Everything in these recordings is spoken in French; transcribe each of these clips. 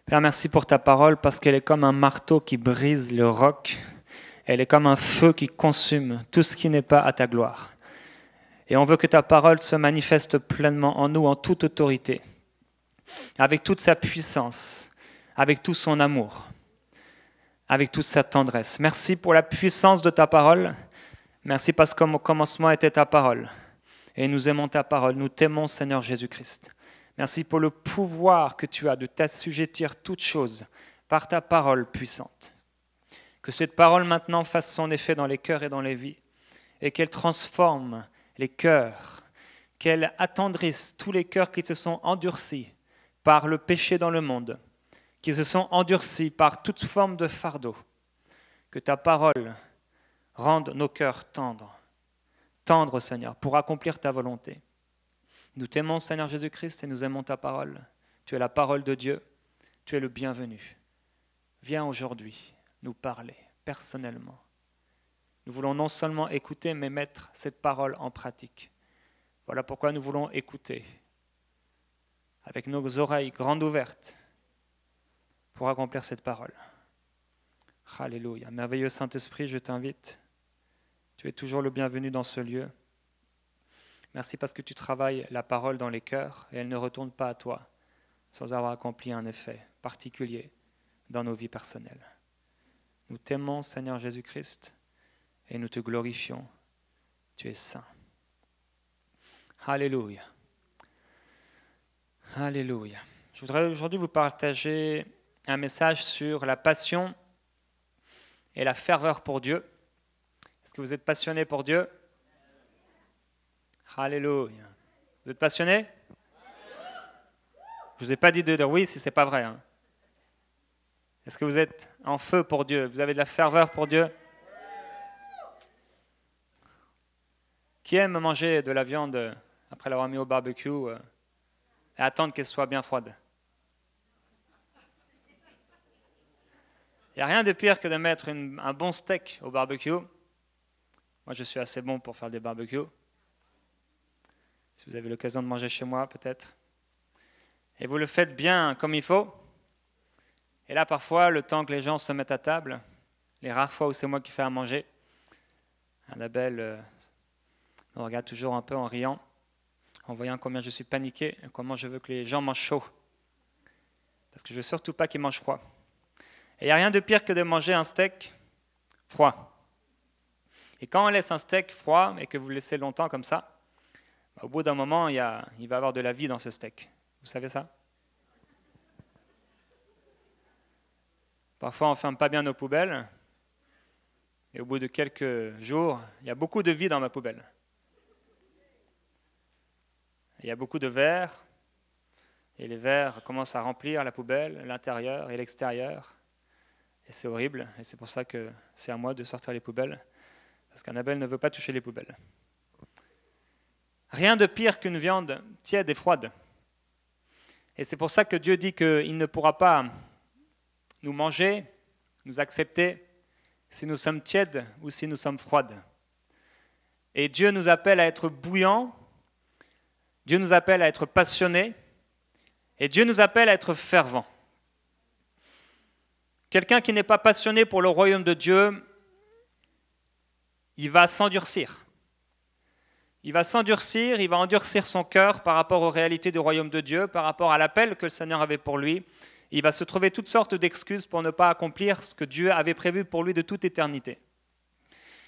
Père, merci pour ta parole parce qu'elle est comme un marteau qui brise le roc. Elle est comme un feu qui consume tout ce qui n'est pas à ta gloire. Et on veut que ta parole se manifeste pleinement en nous, en toute autorité, avec toute sa puissance, avec tout son amour, avec toute sa tendresse. Merci pour la puissance de ta parole. Merci parce qu'au commencement était ta parole. Et nous aimons ta parole. Nous t'aimons, Seigneur Jésus-Christ. Merci pour le pouvoir que tu as de t'assujettir toutes choses par ta parole puissante. Que cette parole maintenant fasse son effet dans les cœurs et dans les vies et qu'elle transforme les cœurs, qu'elle attendrisse tous les cœurs qui se sont endurcis par le péché dans le monde, qui se sont endurcis par toute forme de fardeau. Que ta parole rende nos cœurs tendres, tendres, Seigneur, pour accomplir ta volonté. Nous t'aimons, Seigneur Jésus-Christ, et nous aimons ta parole. Tu es la parole de Dieu, tu es le bienvenu. Viens aujourd'hui nous parler personnellement. Nous voulons non seulement écouter, mais mettre cette parole en pratique. Voilà pourquoi nous voulons écouter, avec nos oreilles grandes ouvertes, pour accomplir cette parole. Alléluia. Merveilleux Saint-Esprit, je t'invite. Tu es toujours le bienvenu dans ce lieu. Merci parce que tu travailles la parole dans les cœurs et elle ne retourne pas à toi sans avoir accompli un effet particulier dans nos vies personnelles. Nous t'aimons, Seigneur Jésus-Christ, et nous te glorifions. Tu es saint. Alléluia. Alléluia. Je voudrais aujourd'hui vous partager un message sur la passion et la ferveur pour Dieu. Est-ce que vous êtes passionné pour Dieu? Alléluia. Vous êtes passionné? Je ne vous ai pas dit de dire oui si ce n'est pas vrai. Hein. Est-ce que vous êtes en feu pour Dieu? Vous avez de la ferveur pour Dieu? Qui aime manger de la viande après l'avoir mis au barbecue et attendre qu'elle soit bien froide? Il n'y a rien de pire que de mettre un bon steak au barbecue. Moi, je suis assez bon pour faire des barbecues. Si vous avez l'occasion de manger chez moi, peut-être. Et vous le faites bien comme il faut. Et là, parfois, le temps que les gens se mettent à table, les rares fois où c'est moi qui fais à manger, Annabelle me regarde toujours un peu en riant, en voyant combien je suis paniqué et comment je veux que les gens mangent chaud. Parce que je ne veux surtout pas qu'ils mangent froid. Et il n'y a rien de pire que de manger un steak froid. Et quand on laisse un steak froid et que vous le laissez longtemps comme ça, au bout d'un moment, il va y avoir de la vie dans ce steak. Vous savez ça? Parfois, on ne ferme pas bien nos poubelles. Et au bout de quelques jours, il y a beaucoup de vie dans ma poubelle. Il y a beaucoup de verres. Et les verres commencent à remplir la poubelle, l'intérieur et l'extérieur. Et c'est horrible. Et c'est pour ça que c'est à moi de sortir les poubelles. Parce qu'Annabelle ne veut pas toucher les poubelles. Rien de pire qu'une viande tiède et froide. Et c'est pour ça que Dieu dit qu'il ne pourra pas nous manger, nous accepter, si nous sommes tièdes ou si nous sommes froides. Et Dieu nous appelle à être bouillants, Dieu nous appelle à être passionnés, et Dieu nous appelle à être fervents. Quelqu'un qui n'est pas passionné pour le royaume de Dieu, il va s'endurcir. Il va s'endurcir, il va endurcir son cœur par rapport aux réalités du royaume de Dieu, par rapport à l'appel que le Seigneur avait pour lui. Il va se trouver toutes sortes d'excuses pour ne pas accomplir ce que Dieu avait prévu pour lui de toute éternité.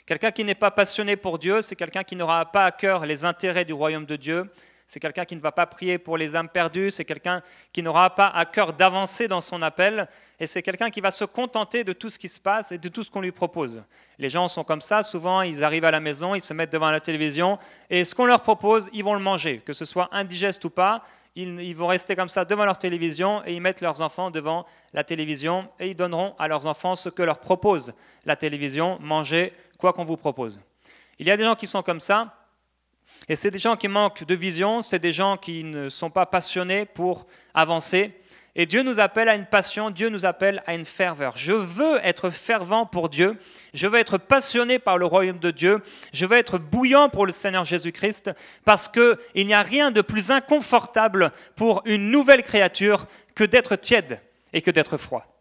Quelqu'un qui n'est pas passionné pour Dieu, c'est quelqu'un qui n'aura pas à cœur les intérêts du royaume de Dieu. C'est quelqu'un qui ne va pas prier pour les âmes perdues. C'est quelqu'un qui n'aura pas à cœur d'avancer dans son appel. Et c'est quelqu'un qui va se contenter de tout ce qui se passe et de tout ce qu'on lui propose. Les gens sont comme ça. Souvent, ils arrivent à la maison, ils se mettent devant la télévision. Et ce qu'on leur propose, ils vont le manger. Que ce soit indigeste ou pas, ils vont rester comme ça devant leur télévision et ils mettent leurs enfants devant la télévision et ils donneront à leurs enfants ce que leur propose la télévision, manger quoi qu'on vous propose. Il y a des gens qui sont comme ça. Et c'est des gens qui manquent de vision, c'est des gens qui ne sont pas passionnés pour avancer. Et Dieu nous appelle à une passion, Dieu nous appelle à une ferveur. Je veux être fervent pour Dieu, je veux être passionné par le royaume de Dieu, je veux être bouillant pour le Seigneur Jésus-Christ, parce qu'il n'y a rien de plus inconfortable pour une nouvelle créature que d'être tiède et que d'être froid.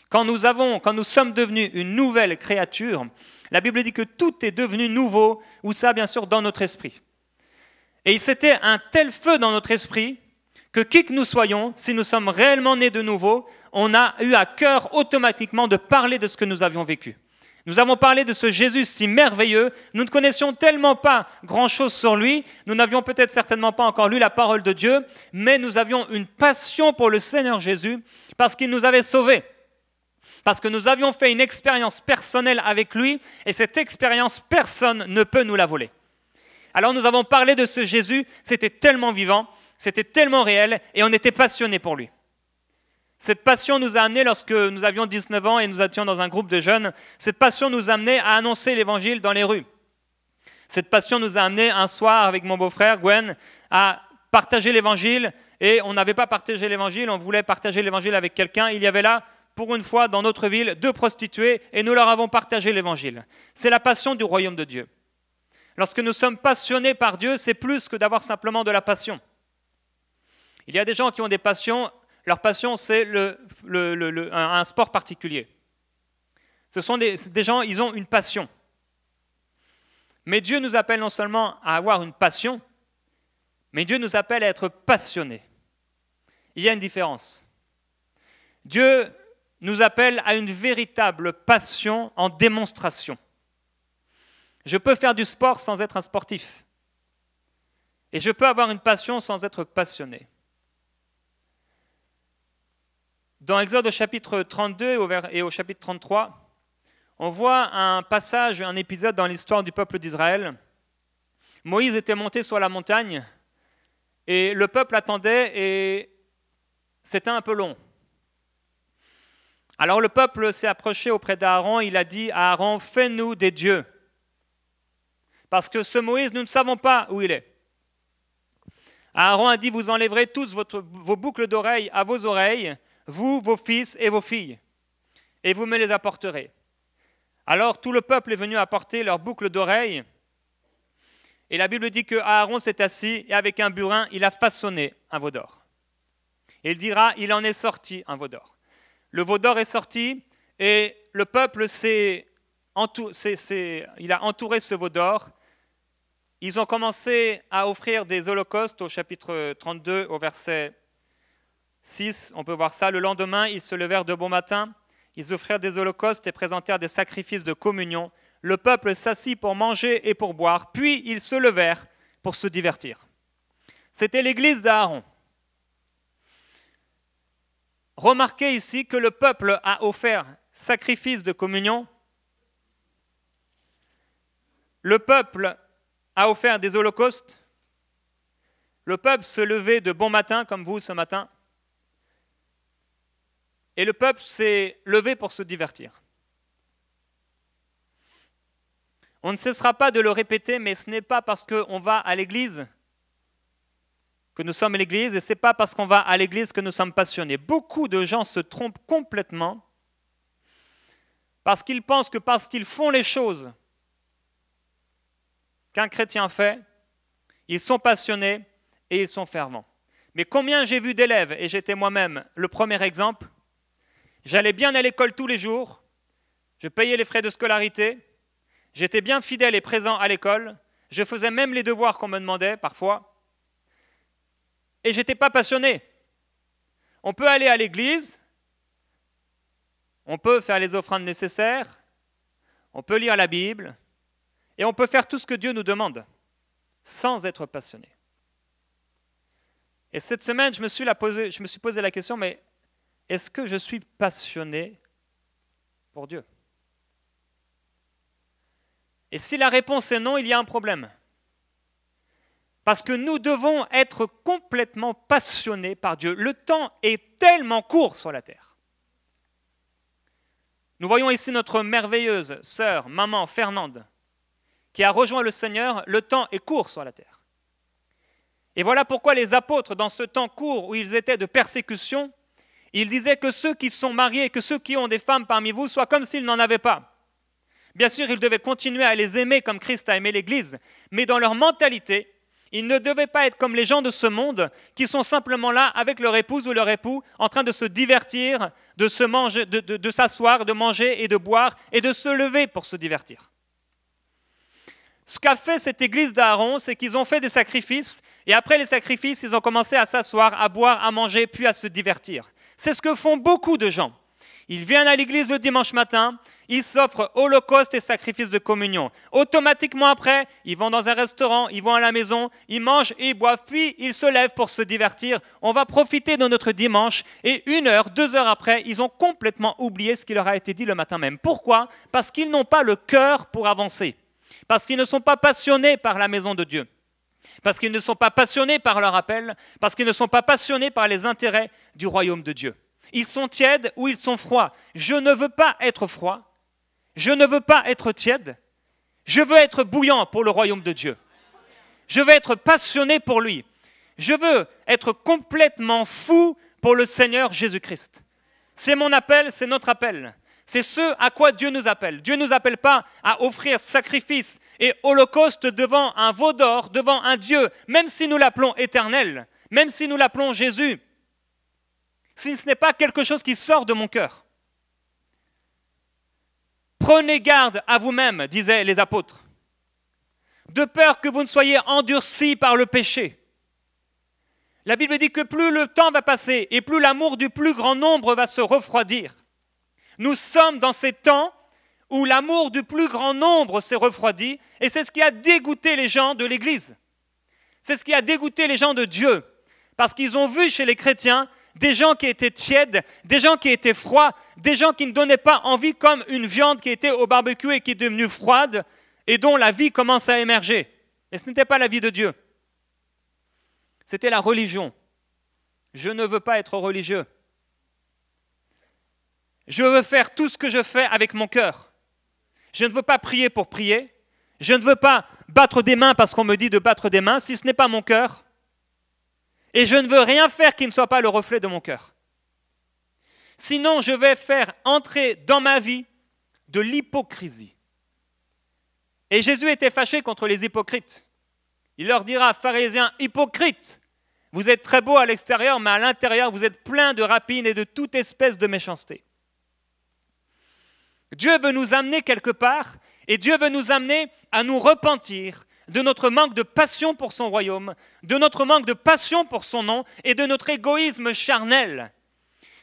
Quand nous sommes devenus une nouvelle créature, la Bible dit que tout est devenu nouveau, ou ça bien sûr dans notre esprit. Et c'était un tel feu dans notre esprit que qui que nous soyons, si nous sommes réellement nés de nouveau, on a eu à cœur automatiquement de parler de ce que nous avions vécu. Nous avons parlé de ce Jésus si merveilleux, nous ne connaissions tellement pas grand-chose sur lui, nous n'avions peut-être certainement pas encore lu la parole de Dieu, mais nous avions une passion pour le Seigneur Jésus parce qu'il nous avait sauvés. Parce que nous avions fait une expérience personnelle avec lui, et cette expérience, personne ne peut nous la voler. Alors nous avons parlé de ce Jésus, c'était tellement vivant, c'était tellement réel, et on était passionnés pour lui. Cette passion nous a amenés, lorsque nous avions 19 ans et nous étions dans un groupe de jeunes, cette passion nous a amenés à annoncer l'évangile dans les rues. Cette passion nous a amenés un soir avec mon beau-frère Gwen à partager l'évangile, et on n'avait pas partagé l'évangile, on voulait partager l'évangile avec quelqu'un. Il y avait là, pour une fois, dans notre ville, 2 prostituées, et nous leur avons partagé l'évangile. C'est la passion du royaume de Dieu. Lorsque nous sommes passionnés par Dieu, c'est plus que d'avoir simplement de la passion. Il y a des gens qui ont des passions, leur passion c'est un sport particulier. Ce sont des gens, ils ont une passion. Mais Dieu nous appelle non seulement à avoir une passion, mais Dieu nous appelle à être passionnés. Il y a une différence. Dieu nous appelle à une véritable passion en démonstration. Je peux faire du sport sans être un sportif. Et je peux avoir une passion sans être passionné. Dans Exode au chapitre 32 et au chapitre 33, on voit un passage, un épisode dans l'histoire du peuple d'Israël. Moïse était monté sur la montagne et le peuple attendait et c'était un peu long. Alors le peuple s'est approché auprès d'Aaron, il a dit à Aaron, fais-nous des dieux. Parce que ce Moïse, nous ne savons pas où il est. Aaron a dit, vous enlèverez tous vos boucles d'oreilles à vos oreilles, vous, vos fils et vos filles, et vous me les apporterez. Alors tout le peuple est venu apporter leurs boucles d'oreilles, et la Bible dit que Aaron s'est assis, et avec un burin, il a façonné un veau d'or. Et il dira, il en est sorti un veau d'or. Le veau d'or est sorti, et le peuple il a entouré ce veau d'or. Ils ont commencé à offrir des holocaustes au chapitre 32, au verset 6. On peut voir ça. Le lendemain, ils se levèrent de bon matin. Ils offrirent des holocaustes et présentèrent des sacrifices de communion. Le peuple s'assit pour manger et pour boire. Puis ils se levèrent pour se divertir. C'était l'église d'Aaron. Remarquez ici que le peuple a offert sacrifice de communion. Le peuple a offert des holocaustes. Le peuple se levait de bon matin, comme vous ce matin. Et le peuple s'est levé pour se divertir. On ne cessera pas de le répéter, mais ce n'est pas parce qu'on va à l'église que nous sommes à l'église, et ce n'est pas parce qu'on va à l'église que nous sommes passionnés. Beaucoup de gens se trompent complètement parce qu'ils pensent que parce qu'ils font les choses qu'un chrétien fait, ils sont passionnés et ils sont fervents. Mais combien j'ai vu d'élèves, et j'étais moi-même le premier exemple, j'allais bien à l'école tous les jours, je payais les frais de scolarité, j'étais bien fidèle et présent à l'école, je faisais même les devoirs qu'on me demandait parfois, et je n'étais pas passionné. On peut aller à l'église, on peut faire les offrandes nécessaires, on peut lire la Bible, et on peut faire tout ce que Dieu nous demande, sans être passionné. Et cette semaine, je me suis posé la question, mais est-ce que je suis passionné pour Dieu? Et si la réponse est non, il y a un problème. Parce que nous devons être complètement passionnés par Dieu. Le temps est tellement court sur la terre. Nous voyons ici notre merveilleuse sœur, maman Fernande, qui a rejoint le Seigneur. Le temps est court sur la terre. Et voilà pourquoi les apôtres, dans ce temps court où ils étaient de persécution, ils disaient que ceux qui sont mariés, que ceux qui ont des femmes parmi vous, soient comme s'ils n'en avaient pas. Bien sûr, ils devaient continuer à les aimer comme Christ a aimé l'Église, mais dans leur mentalité, Ils ne devaient pas être comme les gens de ce monde qui sont simplement là avec leur épouse ou leur époux en train de se divertir, de s'asseoir, de manger et de boire et de se lever pour se divertir. Ce qu'a fait cette église d'Aaron, c'est qu'ils ont fait des sacrifices et après les sacrifices, ils ont commencé à s'asseoir, à boire, à manger puis à se divertir. C'est ce que font beaucoup de gens. Ils viennent à l'église le dimanche matin, ils s'offrent holocauste et sacrifices de communion. Automatiquement après, ils vont dans un restaurant, ils vont à la maison, ils mangent et ils boivent, puis ils se lèvent pour se divertir. On va profiter de notre dimanche et 1 heure, 2 heures après, ils ont complètement oublié ce qui leur a été dit le matin même. Pourquoi? Parce qu'ils n'ont pas le cœur pour avancer. Parce qu'ils ne sont pas passionnés par la maison de Dieu. Parce qu'ils ne sont pas passionnés par leur appel. Parce qu'ils ne sont pas passionnés par les intérêts du royaume de Dieu. Ils sont tièdes ou ils sont froids. Je ne veux pas être froid. Je ne veux pas être tiède. Je veux être bouillant pour le royaume de Dieu. Je veux être passionné pour lui. Je veux être complètement fou pour le Seigneur Jésus-Christ. C'est mon appel, c'est notre appel. C'est ce à quoi Dieu nous appelle. Dieu ne nous appelle pas à offrir sacrifice et holocauste devant un veau d'or, devant un Dieu, même si nous l'appelons éternel, même si nous l'appelons Jésus, si ce n'est pas quelque chose qui sort de mon cœur. Prenez garde à vous-même, disaient les apôtres, de peur que vous ne soyez endurcis par le péché. La Bible dit que plus le temps va passer et plus l'amour du plus grand nombre va se refroidir. Nous sommes dans ces temps où l'amour du plus grand nombre s'est refroidi et c'est ce qui a dégoûté les gens de l'Église. C'est ce qui a dégoûté les gens de Dieu parce qu'ils ont vu chez les chrétiens des gens qui étaient tièdes, des gens qui étaient froids, des gens qui ne donnaient pas envie comme une viande qui était au barbecue et qui est devenue froide et dont la vie commence à émerger. Et ce n'était pas la vie de Dieu. C'était la religion. Je ne veux pas être religieux. Je veux faire tout ce que je fais avec mon cœur. Je ne veux pas prier pour prier. Je ne veux pas battre des mains parce qu'on me dit de battre des mains si ce n'est pas mon cœur. Et je ne veux rien faire qui ne soit pas le reflet de mon cœur. Sinon, je vais faire entrer dans ma vie de l'hypocrisie. Et Jésus était fâché contre les hypocrites. Il leur dira, pharisiens hypocrites, vous êtes très beaux à l'extérieur, mais à l'intérieur, vous êtes pleins de rapines et de toute espèce de méchanceté. Dieu veut nous amener quelque part et Dieu veut nous amener à nous repentir de notre manque de passion pour son royaume, de notre manque de passion pour son nom et de notre égoïsme charnel.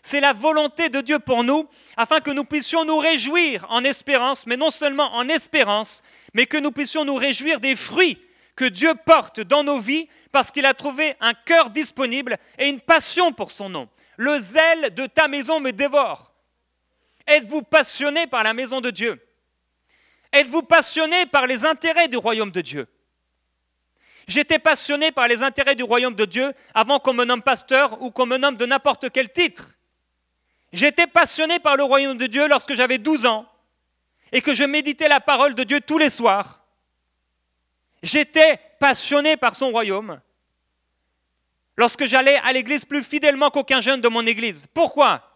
C'est la volonté de Dieu pour nous, afin que nous puissions nous réjouir en espérance, mais non seulement en espérance, mais que nous puissions nous réjouir des fruits que Dieu porte dans nos vies parce qu'il a trouvé un cœur disponible et une passion pour son nom. Le zèle de ta maison me dévore. Êtes-vous passionné par la maison de Dieu? Êtes-vous passionné par les intérêts du royaume de Dieu? J'étais passionné par les intérêts du royaume de Dieu avant qu'on me nomme pasteur ou qu'on me nomme de n'importe quel titre. J'étais passionné par le royaume de Dieu lorsque j'avais 12 ans et que je méditais la parole de Dieu tous les soirs. J'étais passionné par son royaume lorsque j'allais à l'église plus fidèlement qu'aucun jeune de mon église. Pourquoi?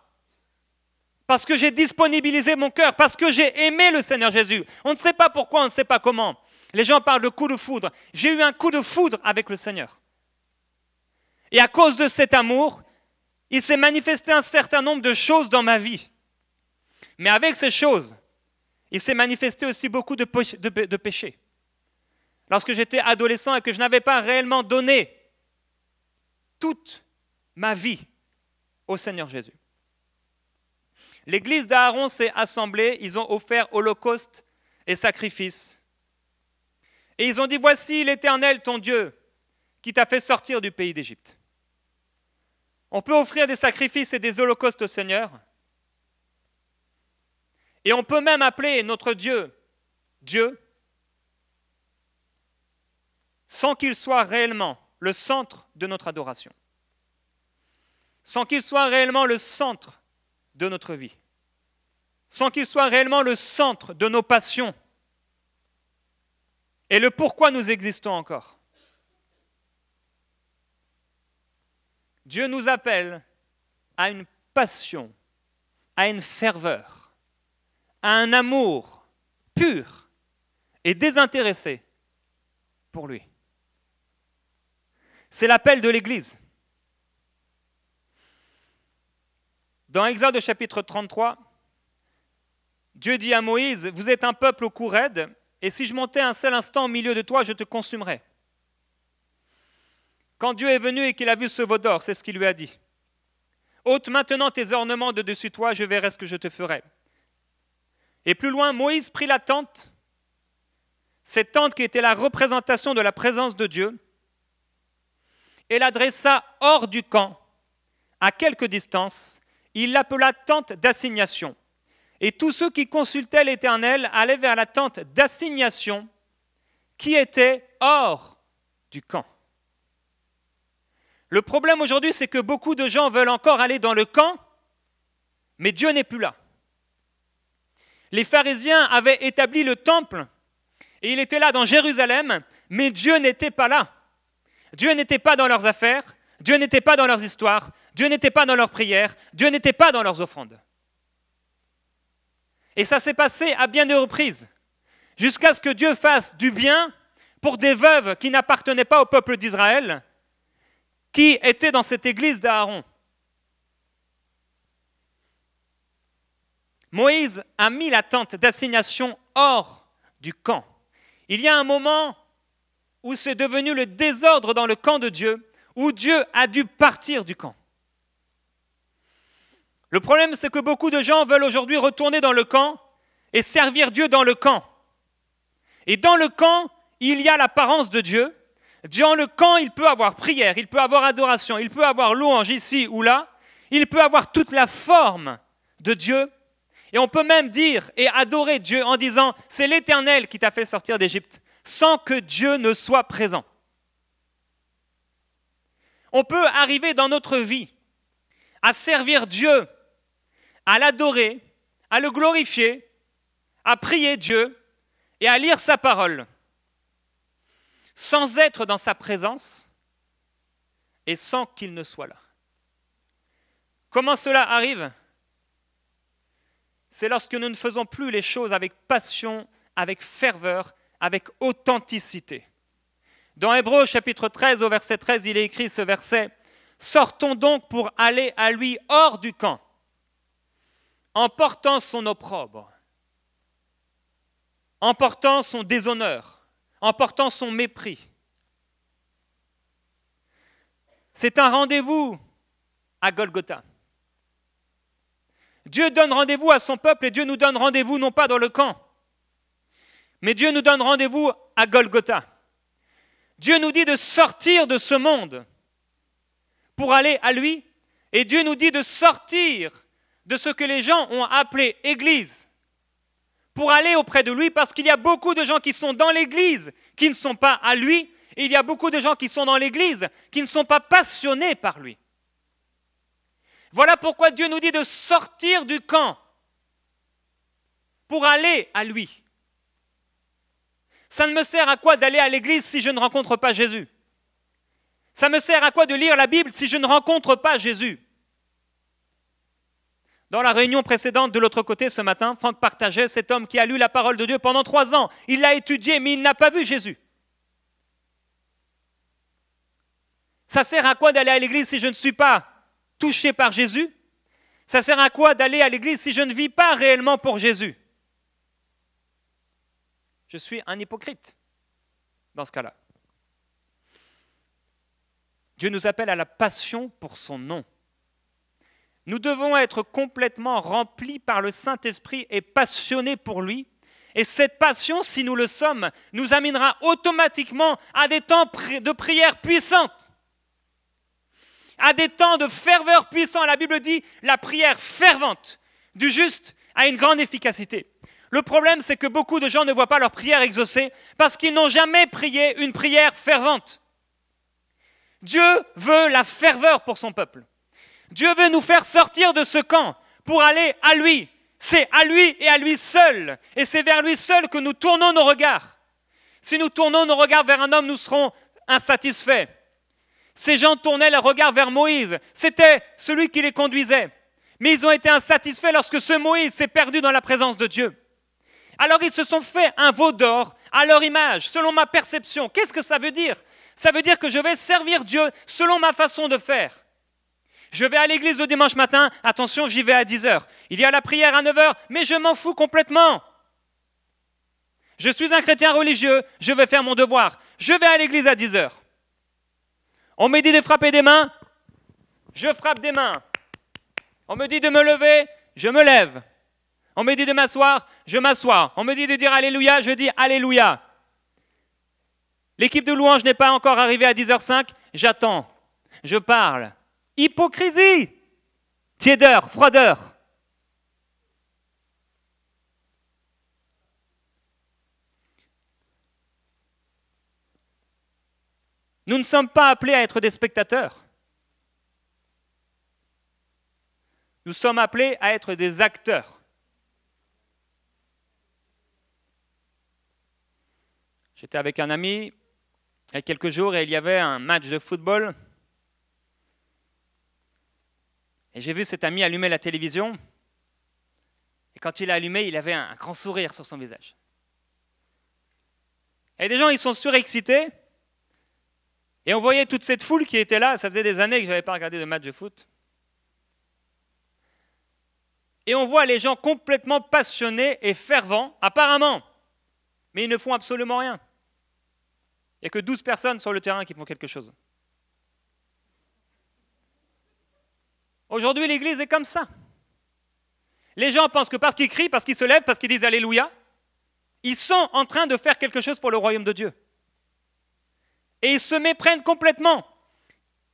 Parce que j'ai disponibilisé mon cœur, parce que j'ai aimé le Seigneur Jésus. On ne sait pas pourquoi, on ne sait pas comment. Les gens parlent de coup de foudre. J'ai eu un coup de foudre avec le Seigneur. Et à cause de cet amour, il s'est manifesté un certain nombre de choses dans ma vie. Mais avec ces choses, il s'est manifesté aussi beaucoup de péchés. Lorsque j'étais adolescent et que je n'avais pas réellement donné toute ma vie au Seigneur Jésus. L'église d'Aaron s'est assemblée, ils ont offert holocauste et sacrifice. Et ils ont dit, voici l'Éternel, ton Dieu, qui t'a fait sortir du pays d'Égypte. On peut offrir des sacrifices et des holocaustes au Seigneur. Et on peut même appeler notre Dieu, Dieu, sans qu'il soit réellement le centre de notre adoration. Sans qu'il soit réellement le centre de notre vie. Sans qu'il soit réellement le centre de nos passions. Et le pourquoi nous existons encore. Dieu nous appelle à une passion, à une ferveur, à un amour pur et désintéressé pour lui. C'est l'appel de l'Église. Dans Exode chapitre 33, Dieu dit à Moïse, « Vous êtes un peuple au cou raide, et si je montais un seul instant au milieu de toi, je te consumerais. » Quand Dieu est venu et qu'il a vu ce veau d'or, c'est ce qu'il lui a dit. « Ôte maintenant tes ornements de dessus toi, je verrai ce que je te ferai. » Et plus loin, Moïse prit la tente, cette tente qui était la représentation de la présence de Dieu, et la dressa hors du camp, à quelque distance. Il l'appela tente d'assignation. Et tous ceux qui consultaient l'Éternel allaient vers la tente d'assignation qui était hors du camp. Le problème aujourd'hui, c'est que beaucoup de gens veulent encore aller dans le camp, mais Dieu n'est plus là. Les pharisiens avaient établi le temple, et il était là dans Jérusalem, mais Dieu n'était pas là. Dieu n'était pas dans leurs affaires, Dieu n'était pas dans leurs histoires, Dieu n'était pas dans leurs prières, Dieu n'était pas dans leurs offrandes. Et ça s'est passé à bien des reprises, jusqu'à ce que Dieu fasse du bien pour des veuves qui n'appartenaient pas au peuple d'Israël, qui étaient dans cette église d'Aaron. Moïse a mis la tente d'assignation hors du camp. Il y a un moment où c'est devenu le désordre dans le camp de Dieu, où Dieu a dû partir du camp. Le problème, c'est que beaucoup de gens veulent aujourd'hui retourner dans le camp et servir Dieu dans le camp. Et dans le camp, il y a l'apparence de Dieu. Dans le camp, il peut avoir prière, il peut avoir adoration, il peut avoir louange ici ou là. Il peut avoir toute la forme de Dieu. Et on peut même dire et adorer Dieu en disant « C'est l'Éternel qui t'a fait sortir d'Égypte » sans que Dieu ne soit présent. On peut arriver dans notre vie à servir Dieu, à l'adorer, à le glorifier, à prier Dieu et à lire sa parole, sans être dans sa présence et sans qu'il ne soit là. Comment cela arrive ? C'est lorsque nous ne faisons plus les choses avec passion, avec ferveur, avec authenticité. Dans Hébreux chapitre 13, au verset 13, il est écrit ce verset « Sortons donc pour aller à lui hors du camp, en portant son opprobre, en portant son déshonneur, en portant son mépris. » C'est un rendez-vous à Golgotha. Dieu donne rendez-vous à son peuple et Dieu nous donne rendez-vous non pas dans le camp, mais Dieu nous donne rendez-vous à Golgotha. Dieu nous dit de sortir de ce monde pour aller à lui, et Dieu nous dit de sortir de ce que les gens ont appelé Église pour aller auprès de lui, parce qu'il y a beaucoup de gens qui sont dans l'Église qui ne sont pas à lui, et il y a beaucoup de gens qui sont dans l'Église qui ne sont pas passionnés par lui. Voilà pourquoi Dieu nous dit de sortir du camp pour aller à lui. Ça ne me sert à quoi d'aller à l'église si je ne rencontre pas Jésus? Ça me sert à quoi de lire la Bible si je ne rencontre pas Jésus? Dans la réunion précédente de l'autre côté ce matin, Franck partageait cet homme qui a lu la parole de Dieu pendant 3 ans. Il l'a étudiée, mais il n'a pas vu Jésus. Ça sert à quoi d'aller à l'église si je ne suis pas touché par Jésus? Ça sert à quoi d'aller à l'église si je ne vis pas réellement pour Jésus? Je suis un hypocrite dans ce cas-là. Dieu nous appelle à la passion pour son nom. Nous devons être complètement remplis par le Saint-Esprit et passionnés pour lui. Et cette passion, si nous le sommes, nous amènera automatiquement à des temps de prière puissantes, à des temps de ferveur puissants. La Bible dit la prière fervente du juste a une grande efficacité. Le problème, c'est que beaucoup de gens ne voient pas leur prière exaucée parce qu'ils n'ont jamais prié une prière fervente. Dieu veut la ferveur pour son peuple. Dieu veut nous faire sortir de ce camp pour aller à lui. C'est à lui et à lui seul. Et c'est vers lui seul que nous tournons nos regards. Si nous tournons nos regards vers un homme, nous serons insatisfaits. Ces gens tournaient leurs regards vers Moïse. C'était celui qui les conduisait. Mais ils ont été insatisfaits lorsque ce Moïse s'est perdu dans la présence de Dieu. Alors ils se sont fait un veau d'or à leur image, selon ma perception. Qu'est-ce que ça veut dire? Ça veut dire que je vais servir Dieu selon ma façon de faire. Je vais à l'église le dimanche matin, attention, j'y vais à 10h. Il y a la prière à 9h, mais je m'en fous complètement. Je suis un chrétien religieux, je vais faire mon devoir. Je vais à l'église à 10h. On me dit de frapper des mains, je frappe des mains. On me dit de me lever, je me lève. On me dit de m'asseoir, je m'assois. On me dit de dire Alléluia, je dis Alléluia. L'équipe de louange n'est pas encore arrivée à 10h05, j'attends, je parle. Hypocrisie, tiédeur, froideur. Nous ne sommes pas appelés à être des spectateurs. Nous sommes appelés à être des acteurs. J'étais avec un ami il y a quelques jours et il y avait un match de football. Et j'ai vu cet ami allumer la télévision. Et quand il a allumé, il avait un grand sourire sur son visage. Et des gens, ils sont surexcités. Et on voyait toute cette foule qui était là. Ça faisait des années que je n'avais pas regardé de match de foot. Et on voit les gens complètement passionnés et fervents, apparemment. Mais ils ne font absolument rien. Il n'y a que 12 personnes sur le terrain qui font quelque chose. Aujourd'hui, l'Église est comme ça. Les gens pensent que parce qu'ils crient, parce qu'ils se lèvent, parce qu'ils disent Alléluia, ils sont en train de faire quelque chose pour le royaume de Dieu. Et ils se méprennent complètement.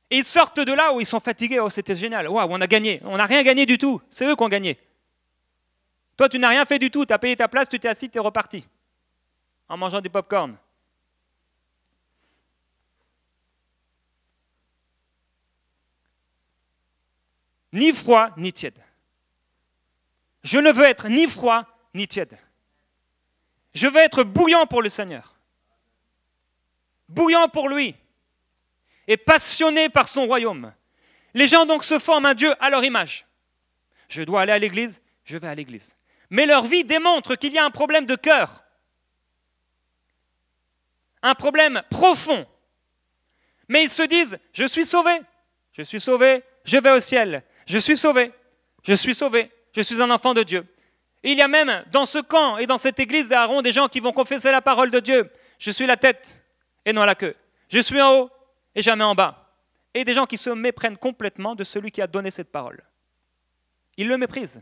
Et ils sortent de là où ils sont fatigués. Oh, c'était génial. Waouh, on a gagné. On n'a rien gagné du tout. C'est eux qui ont gagné. Toi, tu n'as rien fait du tout. Tu as payé ta place, tu t'es assis, tu es reparti. En mangeant du popcorn. Ni froid, ni tiède. Je ne veux être ni froid, ni tiède. Je veux être bouillant pour le Seigneur. Bouillant pour lui. Et passionné par son royaume. Les gens donc se forment un Dieu à leur image. Je dois aller à l'église, je vais à l'église. Mais leur vie démontre qu'il y a un problème de cœur. Un problème profond. Mais ils se disent, je suis sauvé, je vais au ciel. Je suis sauvé, je suis un enfant de Dieu. Et il y a même dans ce camp et dans cette église d'Aaron des gens qui vont confesser la parole de Dieu. Je suis la tête et non la queue. Je suis en haut et jamais en bas. Et des gens qui se méprennent complètement de celui qui a donné cette parole. Ils le méprisent.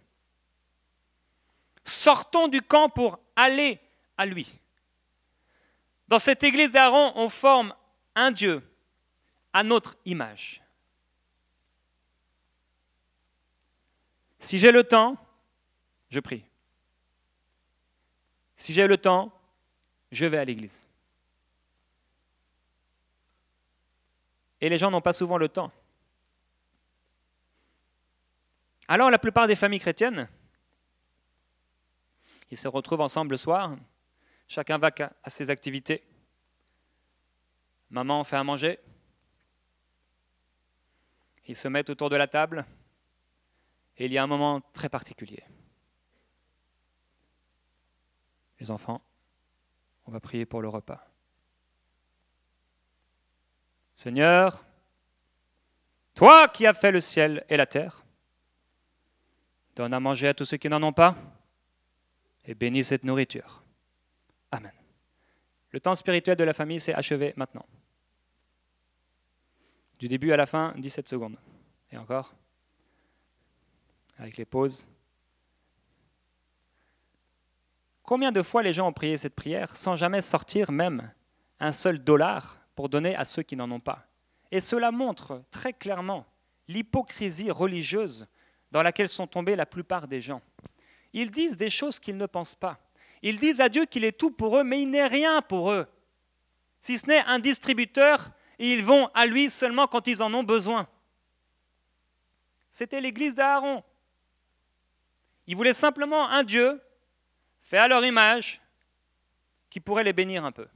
Sortons du camp pour aller à lui. Dans cette église d'Aaron, on forme un Dieu à notre image. Si j'ai le temps, je prie. Si j'ai le temps, je vais à l'église. Et les gens n'ont pas souvent le temps. Alors la plupart des familles chrétiennes, ils se retrouvent ensemble le soir, chacun va à ses activités. Maman fait à manger. Ils se mettent autour de la table. Et il y a un moment très particulier. Les enfants, on va prier pour le repas. Seigneur, toi qui as fait le ciel et la terre, donne à manger à tous ceux qui n'en ont pas et bénis cette nourriture. Amen. Le temps spirituel de la famille s'est achevé maintenant. Du début à la fin, 17 secondes. Et encore, avec les pauses. Combien de fois les gens ont prié cette prière sans jamais sortir même un seul dollar pour donner à ceux qui n'en ont pas? Et cela montre très clairement l'hypocrisie religieuse dans laquelle sont tombés la plupart des gens. Ils disent des choses qu'ils ne pensent pas. Ils disent à Dieu qu'il est tout pour eux, mais il n'est rien pour eux. Si ce n'est un distributeur, et ils vont à lui seulement quand ils en ont besoin. C'était l'église d'Aaron. Ils voulaient simplement un Dieu fait à leur image qui pourrait les bénir un peu,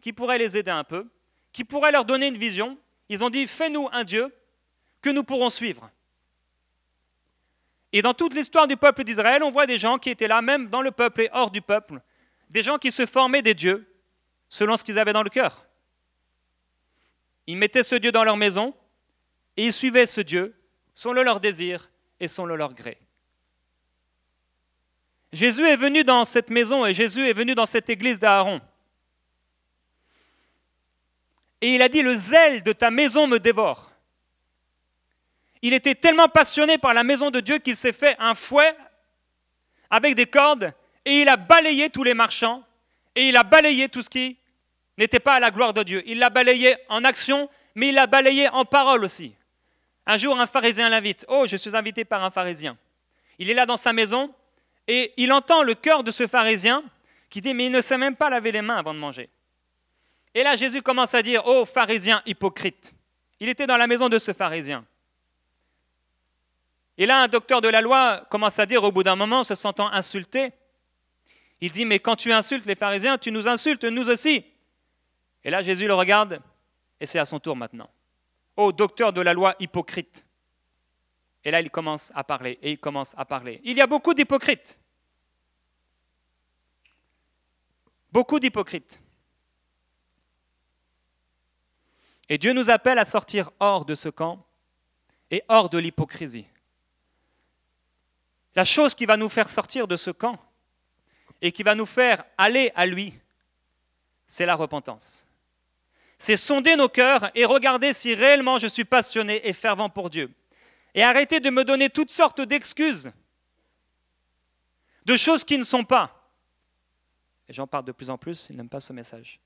qui pourrait les aider un peu, qui pourrait leur donner une vision. Ils ont dit, fais-nous un Dieu que nous pourrons suivre. Et dans toute l'histoire du peuple d'Israël, on voit des gens qui étaient là, même dans le peuple et hors du peuple, des gens qui se formaient des dieux selon ce qu'ils avaient dans le cœur. Ils mettaient ce Dieu dans leur maison et ils suivaient ce Dieu selon leur désir et selon leur gré. Jésus est venu dans cette maison et Jésus est venu dans cette église d'Aaron. Et il a dit, le zèle de ta maison me dévore. Il était tellement passionné par la maison de Dieu qu'il s'est fait un fouet avec des cordes et il a balayé tous les marchands et il a balayé tout ce qui n'était pas à la gloire de Dieu. Il l'a balayé en action, mais il l'a balayé en parole aussi. Un jour, un pharisien l'invite. « Oh, je suis invité par un pharisien. » Il est là dans sa maison et il entend le cœur de ce pharisien qui dit « Mais il ne sait même pas laver les mains avant de manger. » Et là, Jésus commence à dire « Oh, pharisien hypocrite !» Il était dans la maison de ce pharisien. Et là, un docteur de la loi commence à dire au bout d'un moment, se sentant insulté, il dit « Mais quand tu insultes les pharisiens, tu nous insultes, nous aussi. » Et là, Jésus le regarde, et c'est à son tour maintenant. « Oh, docteur de la loi hypocrite !» Et là, il commence à parler, et il commence à parler. Il y a beaucoup d'hypocrites. Beaucoup d'hypocrites. Et Dieu nous appelle à sortir hors de ce camp et hors de l'hypocrisie. La chose qui va nous faire sortir de ce camp et qui va nous faire aller à lui, c'est la repentance. C'est sonder nos cœurs et regarder si réellement je suis passionné et fervent pour Dieu. Et arrêter de me donner toutes sortes d'excuses, de choses qui ne sont pas. Et j'en parle de plus en plus, ils n'aiment pas ce message.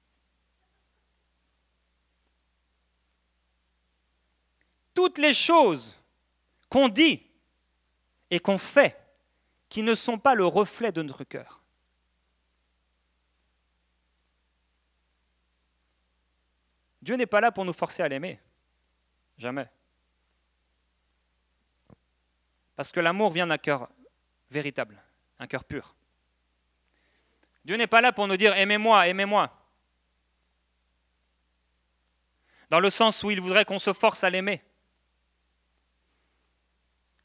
Toutes les choses qu'on dit et qu'on fait qui ne sont pas le reflet de notre cœur. Dieu n'est pas là pour nous forcer à l'aimer. Jamais. Parce que l'amour vient d'un cœur véritable, un cœur pur. Dieu n'est pas là pour nous dire « aimez-moi, aimez-moi ». Dans le sens où il voudrait qu'on se force à l'aimer.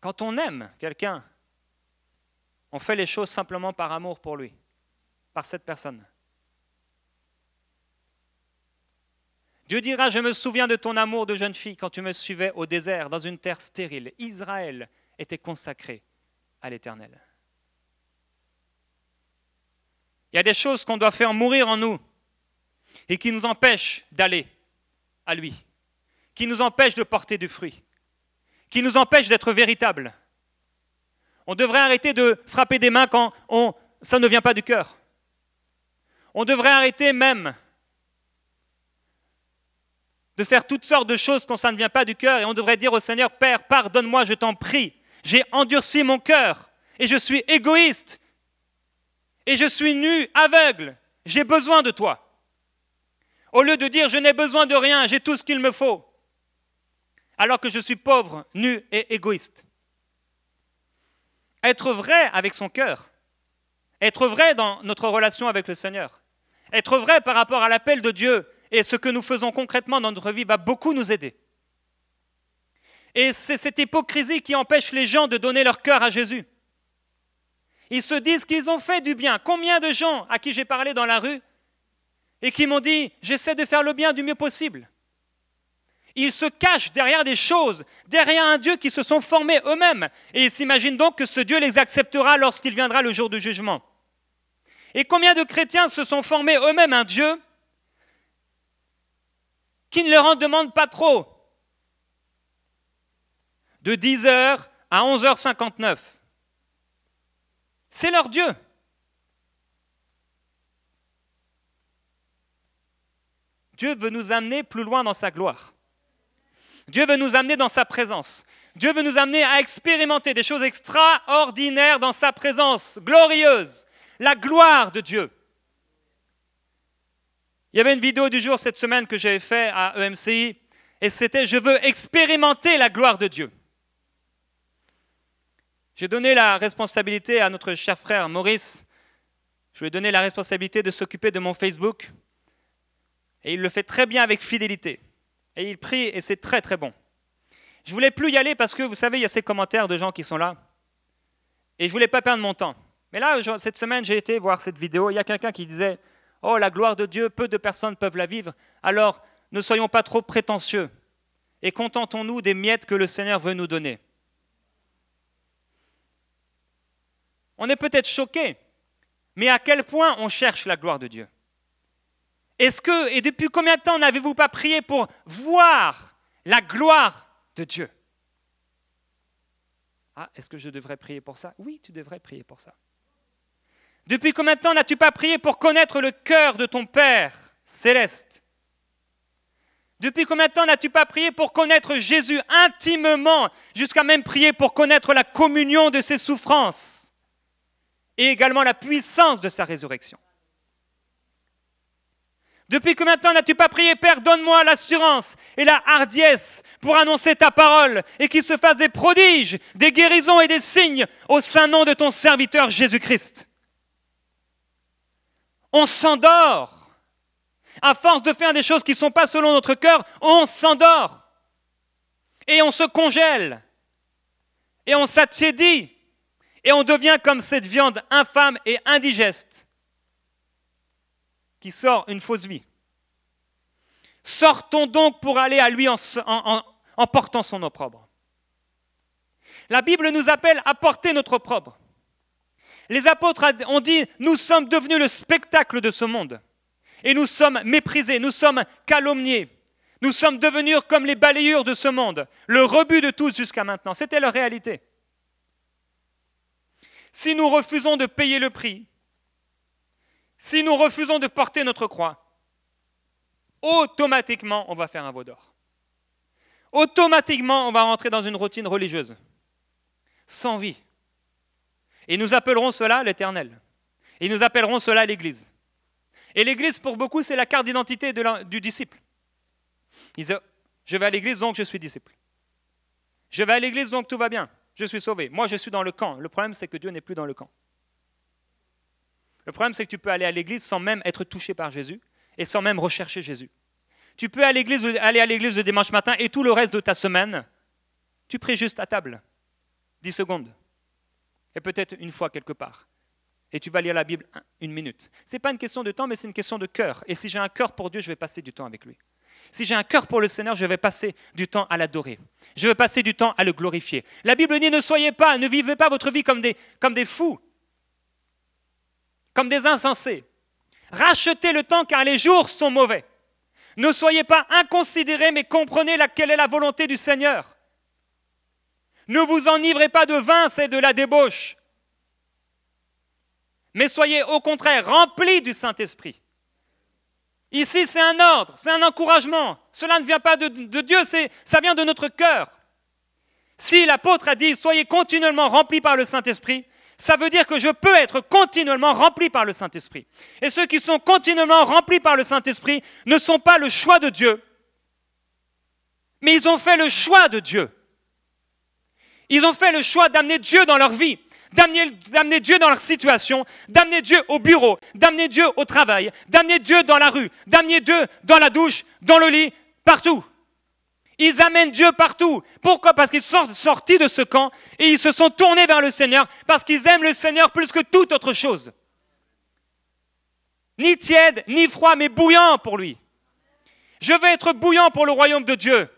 Quand on aime quelqu'un, on fait les choses simplement par amour pour lui, par cette personne. Dieu dira, je me souviens de ton amour de jeune fille quand tu me suivais au désert, dans une terre stérile. Israël était consacré à l'Éternel. Il y a des choses qu'on doit faire mourir en nous et qui nous empêchent d'aller à lui, qui nous empêchent de porter du fruit, qui nous empêchent d'être véritables. On devrait arrêter de frapper des mains quand ça ne vient pas du cœur. On devrait arrêter même de faire toutes sortes de choses quand ça ne vient pas du cœur et on devrait dire au Seigneur, Père, pardonne-moi, je t'en prie. J'ai endurci mon cœur et je suis égoïste et je suis nu, aveugle. J'ai besoin de toi. Au lieu de dire, je n'ai besoin de rien, j'ai tout ce qu'il me faut. Alors que je suis pauvre, nu et égoïste. Être vrai avec son cœur, être vrai dans notre relation avec le Seigneur, être vrai par rapport à l'appel de Dieu et ce que nous faisons concrètement dans notre vie va beaucoup nous aider. Et c'est cette hypocrisie qui empêche les gens de donner leur cœur à Jésus. Ils se disent qu'ils ont fait du bien. Combien de gens à qui j'ai parlé dans la rue et qui m'ont dit « j'essaie de faire le bien du mieux possible ». Ils se cachent derrière des choses, derrière un Dieu qui se sont formés eux-mêmes. Et ils s'imaginent donc que ce Dieu les acceptera lorsqu'il viendra le jour du jugement. Et combien de chrétiens se sont formés eux-mêmes un Dieu qui ne leur en demande pas trop. De 10h à 11h59. C'est leur Dieu. Dieu veut nous amener plus loin dans sa gloire. Dieu veut nous amener dans sa présence. Dieu veut nous amener à expérimenter des choses extraordinaires dans sa présence, glorieuse, la gloire de Dieu. Il y avait une vidéo du jour cette semaine que j'avais fait à EMCI et c'était « Je veux expérimenter la gloire de Dieu ». J'ai donné la responsabilité à notre cher frère Maurice. Je lui ai donné la responsabilité de s'occuper de mon Facebook. Et il le fait très bien avec fidélité. Et il prie et c'est très très bon. Je ne voulais plus y aller parce que, vous savez, il y a ces commentaires de gens qui sont là. Et je ne voulais pas perdre mon temps. Mais là, cette semaine, j'ai été voir cette vidéo. Il y a quelqu'un qui disait « Oh, la gloire de Dieu, peu de personnes peuvent la vivre. Alors, ne soyons pas trop prétentieux et contentons-nous des miettes que le Seigneur veut nous donner. On est peut-être choqué, mais à quel point on cherche la gloire de Dieu? Et depuis combien de temps n'avez-vous pas prié pour voir la gloire de Dieu? Ah, est-ce que je devrais prier pour ça? Oui, tu devrais prier pour ça. Depuis combien de temps n'as-tu pas prié pour connaître le cœur de ton Père céleste? Depuis combien de temps n'as-tu pas prié pour connaître Jésus intimement, jusqu'à même prier pour connaître la communion de ses souffrances et également la puissance de sa résurrection? Depuis combien de temps n'as-tu pas prié, Père, donne-moi l'assurance et la hardiesse pour annoncer ta parole et qu'il se fasse des prodiges, des guérisons et des signes au saint nom de ton serviteur Jésus-Christ? On s'endort. À force de faire des choses qui ne sont pas selon notre cœur, on s'endort. Et on se congèle. Et on s'attiédit. Et on devient comme cette viande infâme et indigeste qui sort une fausse vie. Sortons donc pour aller à lui en portant son opprobre. La Bible nous appelle à porter notre opprobre. Les apôtres ont dit, nous sommes devenus le spectacle de ce monde. Et nous sommes méprisés, nous sommes calomniés. Nous sommes devenus comme les balayures de ce monde, le rebut de tous jusqu'à maintenant. C'était leur réalité. Si nous refusons de payer le prix, si nous refusons de porter notre croix, automatiquement, on va faire un veau d'or. Automatiquement, on va rentrer dans une routine religieuse, sans vie. Et nous appellerons cela l'Éternel. Et nous appellerons cela l'Église. Et l'Église, pour beaucoup, c'est la carte d'identité du disciple. Ils disent, je vais à l'Église, donc je suis disciple. Je vais à l'Église, donc tout va bien. Je suis sauvé. Moi, je suis dans le camp. Le problème, c'est que Dieu n'est plus dans le camp. Le problème, c'est que tu peux aller à l'église sans même être touché par Jésus et sans même rechercher Jésus. Tu peux aller à l'église le dimanche matin et tout le reste de ta semaine, tu pries juste à table, 10 secondes, et peut-être une fois quelque part. Et tu vas lire la Bible 1 minute. Ce n'est pas une question de temps, mais c'est une question de cœur. Et si j'ai un cœur pour Dieu, je vais passer du temps avec lui. Si j'ai un cœur pour le Seigneur, je vais passer du temps à l'adorer. Je vais passer du temps à le glorifier. La Bible dit, ne vivez pas votre vie comme des fous, comme des insensés. Rachetez le temps car les jours sont mauvais. Ne soyez pas inconsidérés, mais comprenez quelle est la volonté du Seigneur. Ne vous enivrez pas de vin, c'est de la débauche. Mais soyez au contraire remplis du Saint-Esprit. Ici, c'est un ordre, c'est un encouragement. Cela ne vient pas de Dieu, ça vient de notre cœur. Si l'apôtre a dit « Soyez continuellement remplis par le Saint-Esprit », ça veut dire que je peux être continuellement rempli par le Saint-Esprit. Et ceux qui sont continuellement remplis par le Saint-Esprit ne sont pas le choix de Dieu, mais ils ont fait le choix de Dieu. Ils ont fait le choix d'amener Dieu dans leur vie, d'amener Dieu dans leur situation, d'amener Dieu au bureau, d'amener Dieu au travail, d'amener Dieu dans la rue, d'amener Dieu dans la douche, dans le lit, partout. Ils amènent Dieu partout. Pourquoi? Parce qu'ils sont sortis de ce camp et ils se sont tournés vers le Seigneur parce qu'ils aiment le Seigneur plus que toute autre chose. Ni tiède, ni froid, mais bouillant pour lui. Je veux être bouillant pour le royaume de Dieu.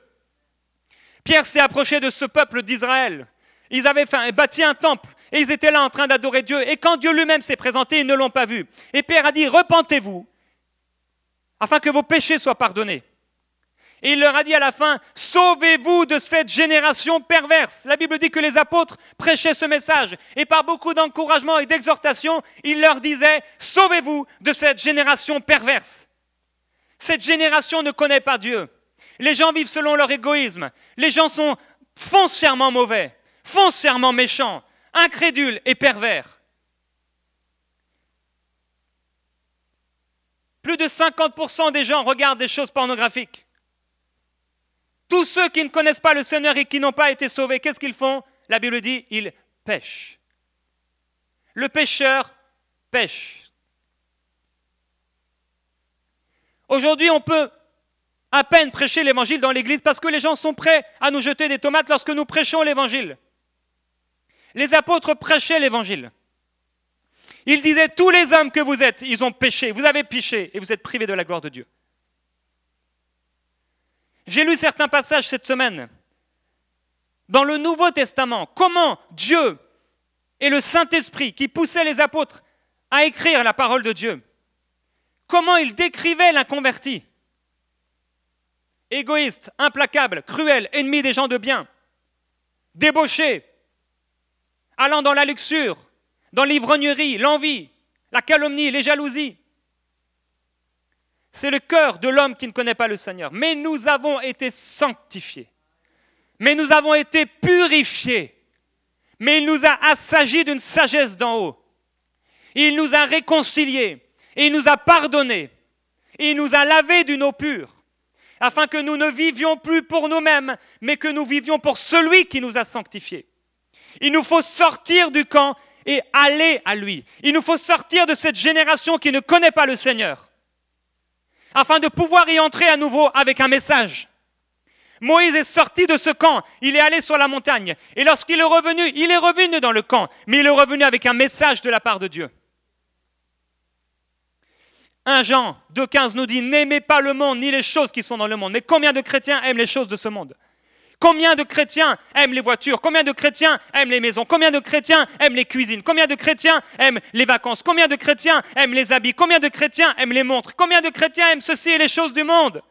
Pierre s'est approché de ce peuple d'Israël. Ils avaient bâti un temple et ils étaient là en train d'adorer Dieu. Et quand Dieu lui-même s'est présenté, ils ne l'ont pas vu. Et Pierre a dit, repentez-vous afin que vos péchés soient pardonnés. Et il leur a dit à la fin, sauvez-vous de cette génération perverse. La Bible dit que les apôtres prêchaient ce message. Et par beaucoup d'encouragement et d'exhortation, il leur disait, sauvez-vous de cette génération perverse. Cette génération ne connaît pas Dieu. Les gens vivent selon leur égoïsme. Les gens sont foncièrement mauvais, foncièrement méchants, incrédules et pervers. Plus de 50% des gens regardent des choses pornographiques. Tous ceux qui ne connaissent pas le Seigneur et qui n'ont pas été sauvés, qu'est-ce qu'ils font? La Bible dit, ils pêchent. Le pécheur pêche. Aujourd'hui, on peut à peine prêcher l'évangile dans l'église parce que les gens sont prêts à nous jeter des tomates lorsque nous prêchons l'évangile. Les apôtres prêchaient l'évangile. Ils disaient, tous les hommes que vous êtes, ils ont péché, vous avez péché et vous êtes privés de la gloire de Dieu. J'ai lu certains passages cette semaine. Dans le Nouveau Testament, comment Dieu et le Saint-Esprit qui poussait les apôtres à écrire la parole de Dieu, comment ils décrivaient l'inconverti. Égoïste, implacable, cruel, ennemi des gens de bien, débauché, allant dans la luxure, dans l'ivrognerie, l'envie, la calomnie, les jalousies. C'est le cœur de l'homme qui ne connaît pas le Seigneur. Mais nous avons été sanctifiés. Mais nous avons été purifiés. Mais il nous a assagis d'une sagesse d'en haut. Il nous a réconciliés. Et il nous a pardonnés. Et il nous a lavés d'une eau pure. Afin que nous ne vivions plus pour nous-mêmes, mais que nous vivions pour celui qui nous a sanctifiés. Il nous faut sortir du camp et aller à lui. Il nous faut sortir de cette génération qui ne connaît pas le Seigneur, afin de pouvoir y entrer à nouveau avec un message. Moïse est sorti de ce camp, il est allé sur la montagne, et lorsqu'il est revenu dans le camp, mais il est revenu avec un message de la part de Dieu. 1 Jean 2,15 nous dit « N'aimez pas le monde ni les choses qui sont dans le monde ». Mais combien de chrétiens aiment les choses de ce monde? Combien de chrétiens aiment les voitures? Combien de chrétiens aiment les maisons? Combien de chrétiens aiment les cuisines? Combien de chrétiens aiment les vacances? Combien de chrétiens aiment les habits? Combien de chrétiens aiment les montres? Combien de chrétiens aiment ceci et les choses du monde?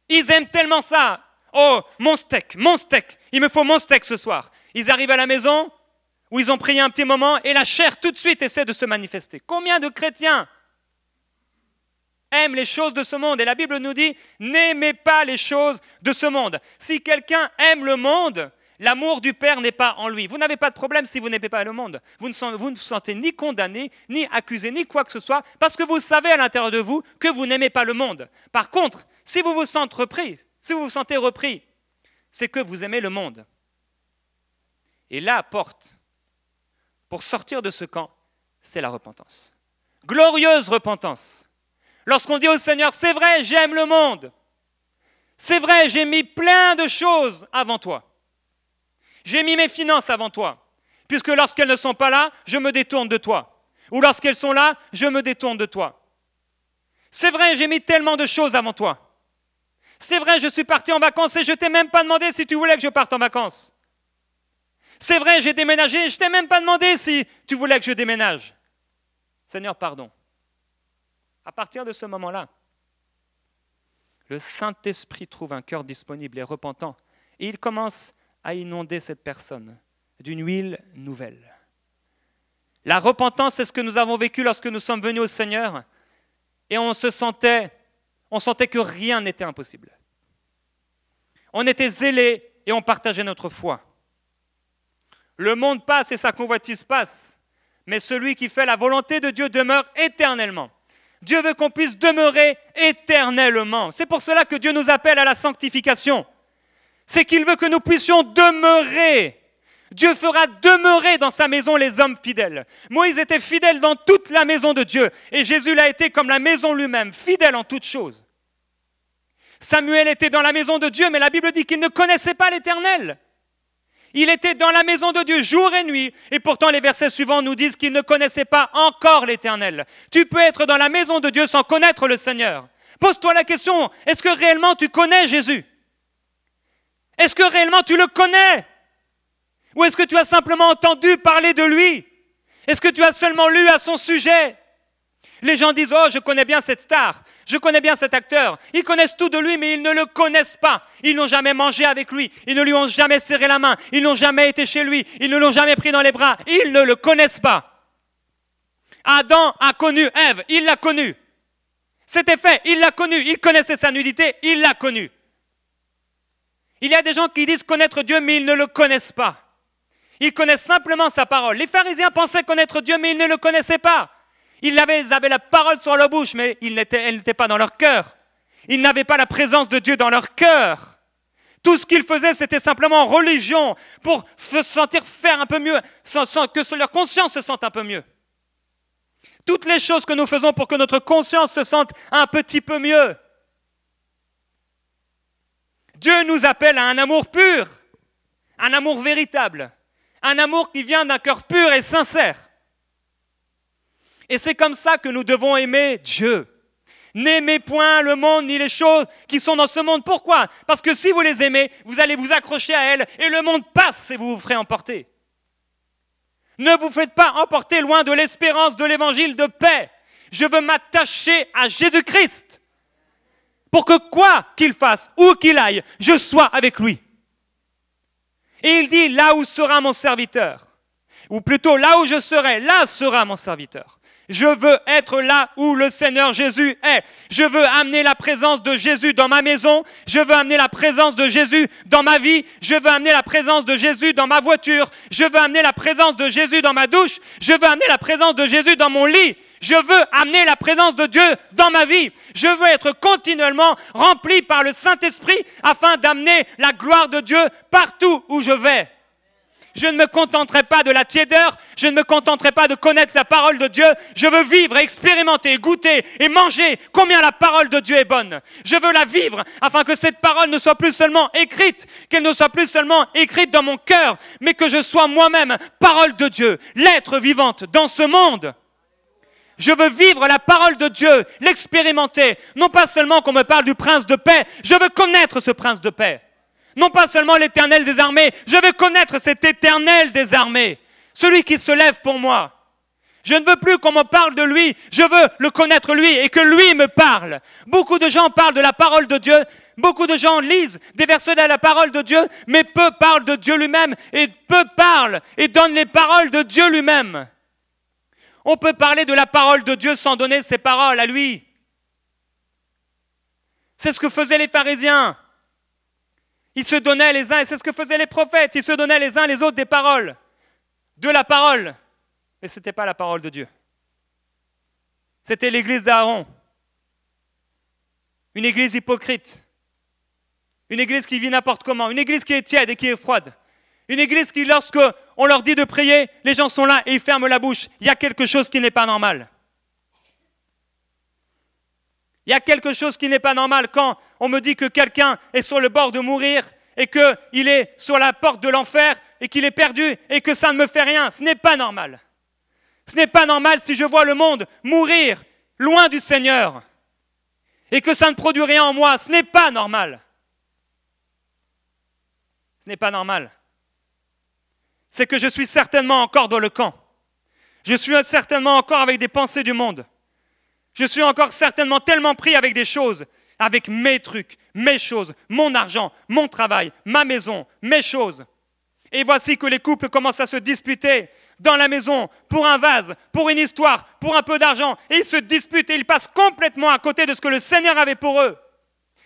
Ils aiment tellement ça. Oh, mon steak, il me faut mon steak ce soir. Ils arrivent à la maison où ils ont prié un petit moment et la chair tout de suite essaie de se manifester. Combien de chrétiens aiment les choses de ce monde? Et la Bible nous dit, n'aimez pas les choses de ce monde. Si quelqu'un aime le monde, l'amour du Père n'est pas en lui. Vous n'avez pas de problème si vous n'aimez pas le monde. Vous ne vous sentez ni condamné, ni accusé, ni quoi que ce soit, parce que vous savez à l'intérieur de vous que vous n'aimez pas le monde. Par contre, si vous vous sentez repris, c'est que vous aimez le monde. Et la porte pour sortir de ce camp, c'est la repentance. Glorieuse repentance. Lorsqu'on dit au Seigneur, c'est vrai, j'aime le monde. C'est vrai, j'ai mis plein de choses avant toi. J'ai mis mes finances avant toi. Puisque lorsqu'elles ne sont pas là, je me détourne de toi. Ou lorsqu'elles sont là, je me détourne de toi. C'est vrai, j'ai mis tellement de choses avant toi. C'est vrai, je suis parti en vacances et je ne t'ai même pas demandé si tu voulais que je parte en vacances. C'est vrai, j'ai déménagé et je ne t'ai même pas demandé si tu voulais que je déménage. Seigneur, pardon. À partir de ce moment-là, le Saint-Esprit trouve un cœur disponible et repentant et il commence à inonder cette personne d'une huile nouvelle. La repentance, c'est ce que nous avons vécu lorsque nous sommes venus au Seigneur et on sentait que rien n'était impossible. On était zélés et on partageait notre foi. Le monde passe et sa convoitise passe, mais celui qui fait la volonté de Dieu demeure éternellement. Dieu veut qu'on puisse demeurer éternellement. C'est pour cela que Dieu nous appelle à la sanctification. C'est qu'il veut que nous puissions demeurer. Dieu fera demeurer dans sa maison les hommes fidèles. Moïse était fidèle dans toute la maison de Dieu et Jésus l'a été comme la maison lui-même, fidèle en toutes choses. Samuel était dans la maison de Dieu, mais la Bible dit qu'il ne connaissait pas l'Éternel. Il était dans la maison de Dieu jour et nuit, et pourtant les versets suivants nous disent qu'il ne connaissait pas encore l'Éternel. Tu peux être dans la maison de Dieu sans connaître le Seigneur. Pose-toi la question, est-ce que réellement tu connais Jésus? Est-ce que réellement tu le connais? Ou est-ce que tu as simplement entendu parler de lui? Est-ce que tu as seulement lu à son sujet? Les gens disent « Oh, je connais bien cette star, je connais bien cet acteur. » Ils connaissent tout de lui, mais ils ne le connaissent pas. Ils n'ont jamais mangé avec lui, ils ne lui ont jamais serré la main, ils n'ont jamais été chez lui, ils ne l'ont jamais pris dans les bras. Ils ne le connaissent pas. Adam a connu Ève, il l'a connue. C'était fait, il l'a connue, il connaissait sa nudité, il l'a connue. Il y a des gens qui disent connaître Dieu, mais ils ne le connaissent pas. Ils connaissent simplement sa parole. Les pharisiens pensaient connaître Dieu, mais ils ne le connaissaient pas. Ils avaient la parole sur leur bouche, mais elle n'était pas dans leur cœur. Ils n'avaient pas la présence de Dieu dans leur cœur. Tout ce qu'ils faisaient, c'était simplement religion pour se sentir faire un peu mieux, que leur conscience se sente un peu mieux. Toutes les choses que nous faisons pour que notre conscience se sente un petit peu mieux. Dieu nous appelle à un amour pur, un amour véritable, un amour qui vient d'un cœur pur et sincère. Et c'est comme ça que nous devons aimer Dieu. N'aimez point le monde ni les choses qui sont dans ce monde. Pourquoi? Parce que si vous les aimez, vous allez vous accrocher à elles et le monde passe et vous vous ferez emporter. Ne vous faites pas emporter loin de l'espérance de l'évangile de paix. Je veux m'attacher à Jésus-Christ pour que quoi qu'il fasse, où qu'il aille, je sois avec lui. Et il dit, là où sera mon serviteur, ou plutôt là où je serai, là sera mon serviteur. Je veux être là où le Seigneur Jésus est. Je veux amener la présence de Jésus dans ma maison. Je veux amener la présence de Jésus dans ma vie. Je veux amener la présence de Jésus dans ma voiture. Je veux amener la présence de Jésus dans ma douche. Je veux amener la présence de Jésus dans mon lit. Je veux amener la présence de Dieu dans ma vie. Je veux être continuellement rempli par le Saint-Esprit afin d'amener la gloire de Dieu partout où je vais. Je ne me contenterai pas de la tiédeur, je ne me contenterai pas de connaître la parole de Dieu. Je veux vivre, expérimenter, goûter et manger combien la parole de Dieu est bonne. Je veux la vivre afin que cette parole ne soit plus seulement écrite, qu'elle ne soit plus seulement écrite dans mon cœur, mais que je sois moi-même parole de Dieu, l'être vivante dans ce monde. Je veux vivre la parole de Dieu, l'expérimenter. Non pas seulement qu'on me parle du prince de paix, je veux connaître ce prince de paix. Non pas seulement l'Éternel des armées, je veux connaître cet Éternel des armées, celui qui se lève pour moi. Je ne veux plus qu'on me parle de lui, je veux le connaître lui et que lui me parle. Beaucoup de gens parlent de la parole de Dieu, beaucoup de gens lisent des versets de la parole de Dieu, mais peu parlent de Dieu lui-même et peu parlent et donnent les paroles de Dieu lui-même. On peut parler de la parole de Dieu sans donner ses paroles à lui. C'est ce que faisaient les pharisiens. Ils se donnaient les uns, et c'est ce que faisaient les prophètes, ils se donnaient les uns les autres des paroles, de la parole. Mais ce n'était pas la parole de Dieu. C'était l'église d'Aaron. Une église hypocrite. Une église qui vit n'importe comment. Une église qui est tiède et qui est froide. Une église qui, lorsque on leur dit de prier, les gens sont là et ils ferment la bouche. Il y a quelque chose qui n'est pas normal. Il y a quelque chose qui n'est pas normal quand on me dit que quelqu'un est sur le bord de mourir et qu'il est sur la porte de l'enfer et qu'il est perdu et que ça ne me fait rien. Ce n'est pas normal. Ce n'est pas normal si je vois le monde mourir loin du Seigneur et que ça ne produit rien en moi. Ce n'est pas normal. Ce n'est pas normal. C'est que je suis certainement encore dans le camp. Je suis certainement encore avec des pensées du monde. Je suis encore certainement tellement pris avec des choses, avec mes trucs, mes choses, mon argent, mon travail, ma maison, mes choses. Et voici que les couples commencent à se disputer dans la maison pour un vase, pour une histoire, pour un peu d'argent. Et ils se disputent et ils passent complètement à côté de ce que le Seigneur avait pour eux.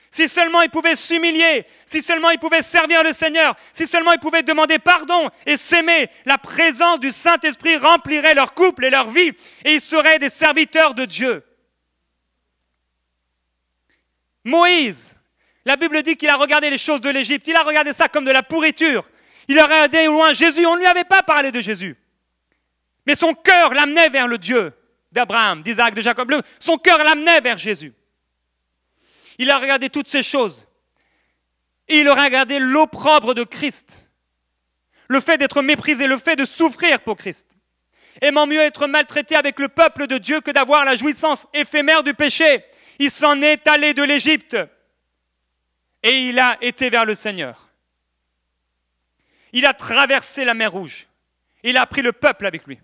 Si seulement ils pouvaient s'humilier, si seulement ils pouvaient servir le Seigneur, si seulement ils pouvaient demander pardon et s'aimer, la présence du Saint-Esprit remplirait leur couple et leur vie et ils seraient des serviteurs de Dieu. Moïse, la Bible dit qu'il a regardé les choses de l'Égypte, il a regardé ça comme de la pourriture. Il a regardé au loin Jésus, on ne lui avait pas parlé de Jésus. Mais son cœur l'amenait vers le Dieu d'Abraham, d'Isaac, de Jacob. Son cœur l'amenait vers Jésus. Il a regardé toutes ces choses. Et il a regardé l'opprobre de Christ. Le fait d'être méprisé, le fait de souffrir pour Christ. Aimant mieux être maltraité avec le peuple de Dieu que d'avoir la jouissance éphémère du péché. Il s'en est allé de l'Égypte et il a été vers le Seigneur. Il a traversé la mer Rouge. Il a pris le peuple avec lui.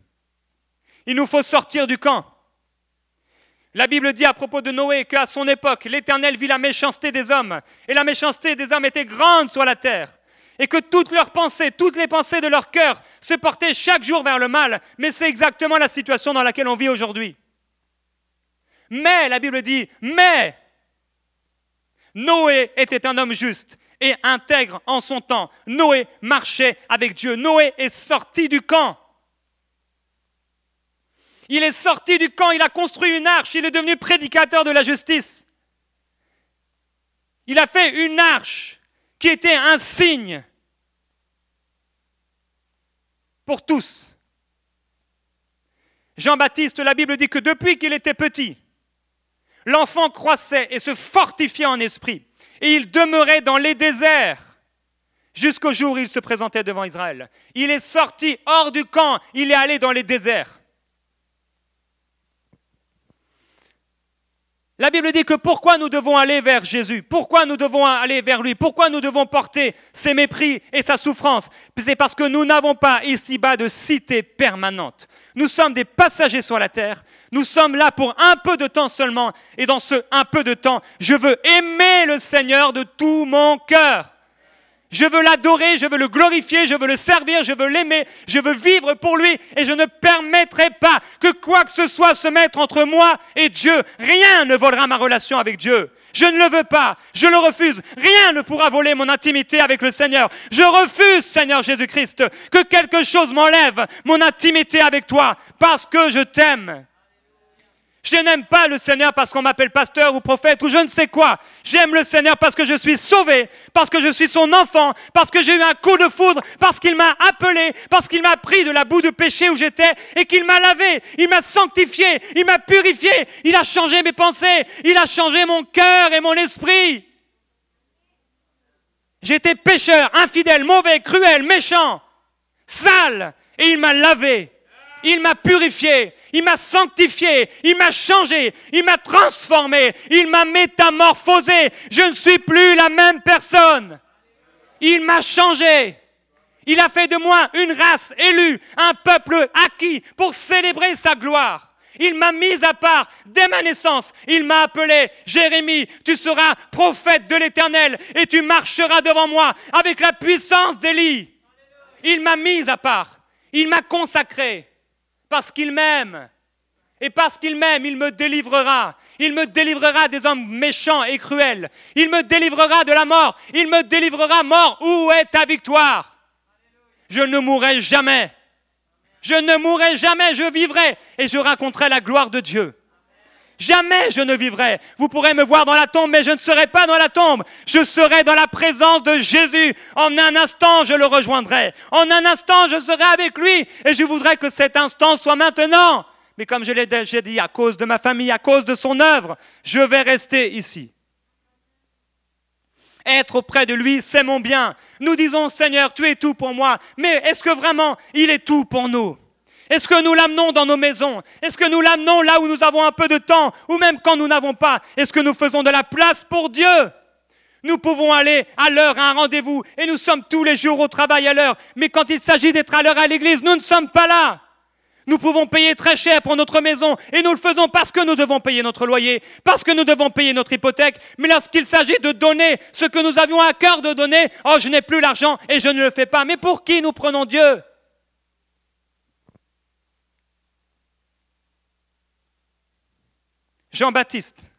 Il nous faut sortir du camp. La Bible dit à propos de Noé qu'à son époque, l'Éternel vit la méchanceté des hommes. Et la méchanceté des hommes était grande sur la terre. Et que toutes leurs pensées, toutes les pensées de leur cœur se portaient chaque jour vers le mal. Mais c'est exactement la situation dans laquelle on vit aujourd'hui. Mais, la Bible dit, mais Noé était un homme juste et intègre en son temps. Noé marchait avec Dieu. Noé est sorti du camp. Il est sorti du camp, il a construit une arche, il est devenu prédicateur de la justice. Il a fait une arche qui était un signe pour tous. Jean-Baptiste, la Bible dit que depuis qu'il était petit, l'enfant croissait et se fortifiait en esprit. Et il demeurait dans les déserts jusqu'au jour où il se présentait devant Israël. Il est sorti hors du camp, il est allé dans les déserts. La Bible dit que pourquoi nous devons aller vers Jésus, pourquoi nous devons aller vers lui, pourquoi nous devons porter ses mépris et sa souffrance. C'est parce que nous n'avons pas ici-bas de cité permanente. Nous sommes des passagers sur la terre, nous sommes là pour un peu de temps seulement, et dans ce un peu de temps, je veux aimer le Seigneur de tout mon cœur. Je veux l'adorer, je veux le glorifier, je veux le servir, je veux l'aimer, je veux vivre pour lui et je ne permettrai pas que quoi que ce soit se mette entre moi et Dieu. Rien ne volera ma relation avec Dieu. Je ne le veux pas, je le refuse. Rien ne pourra voler mon intimité avec le Seigneur. Je refuse, Seigneur Jésus-Christ, que quelque chose m'enlève mon intimité avec toi parce que je t'aime. Je n'aime pas le Seigneur parce qu'on m'appelle pasteur ou prophète ou je ne sais quoi. J'aime le Seigneur parce que je suis sauvé, parce que je suis son enfant, parce que j'ai eu un coup de foudre, parce qu'il m'a appelé, parce qu'il m'a pris de la boue de péché où j'étais et qu'il m'a lavé, il m'a sanctifié, il m'a purifié, il a changé mes pensées, il a changé mon cœur et mon esprit. J'étais pécheur, infidèle, mauvais, cruel, méchant, sale et il m'a lavé. Il m'a purifié, il m'a sanctifié, il m'a changé, il m'a transformé, il m'a métamorphosé. Je ne suis plus la même personne. Il m'a changé. Il a fait de moi une race élue, un peuple acquis pour célébrer sa gloire. Il m'a mis à part dès ma naissance. Il m'a appelé, Jérémie, tu seras prophète de l'Éternel et tu marcheras devant moi avec la puissance d'Élie. Il m'a mis à part, il m'a consacré. Parce qu'il m'aime. Et parce qu'il m'aime, il me délivrera. Il me délivrera des hommes méchants et cruels. Il me délivrera de la mort. Il me délivrera, mort. Où est ta victoire? Je ne mourrai jamais. Je ne mourrai jamais, je vivrai. Et je raconterai la gloire de Dieu. Jamais je ne vivrai. Vous pourrez me voir dans la tombe, mais je ne serai pas dans la tombe. Je serai dans la présence de Jésus. En un instant, je le rejoindrai. En un instant, je serai avec lui. Et je voudrais que cet instant soit maintenant. Mais comme je l'ai déjà dit, à cause de ma famille, à cause de son œuvre, je vais rester ici. Être auprès de lui, c'est mon bien. Nous disons, Seigneur, tu es tout pour moi. Mais est-ce que vraiment, il est tout pour nous? Est-ce que nous l'amenons dans nos maisons? Est-ce que nous l'amenons là où nous avons un peu de temps? Ou même quand nous n'avons pas? Est-ce que nous faisons de la place pour Dieu? Nous pouvons aller à l'heure à un rendez-vous et nous sommes tous les jours au travail à l'heure. Mais quand il s'agit d'être à l'heure à l'église, nous ne sommes pas là. Nous pouvons payer très cher pour notre maison et nous le faisons parce que nous devons payer notre loyer, parce que nous devons payer notre hypothèque. Mais lorsqu'il s'agit de donner ce que nous avions à cœur de donner, oh, je n'ai plus l'argent et je ne le fais pas. Mais pour qui nous prenons Dieu? Jean-Baptiste.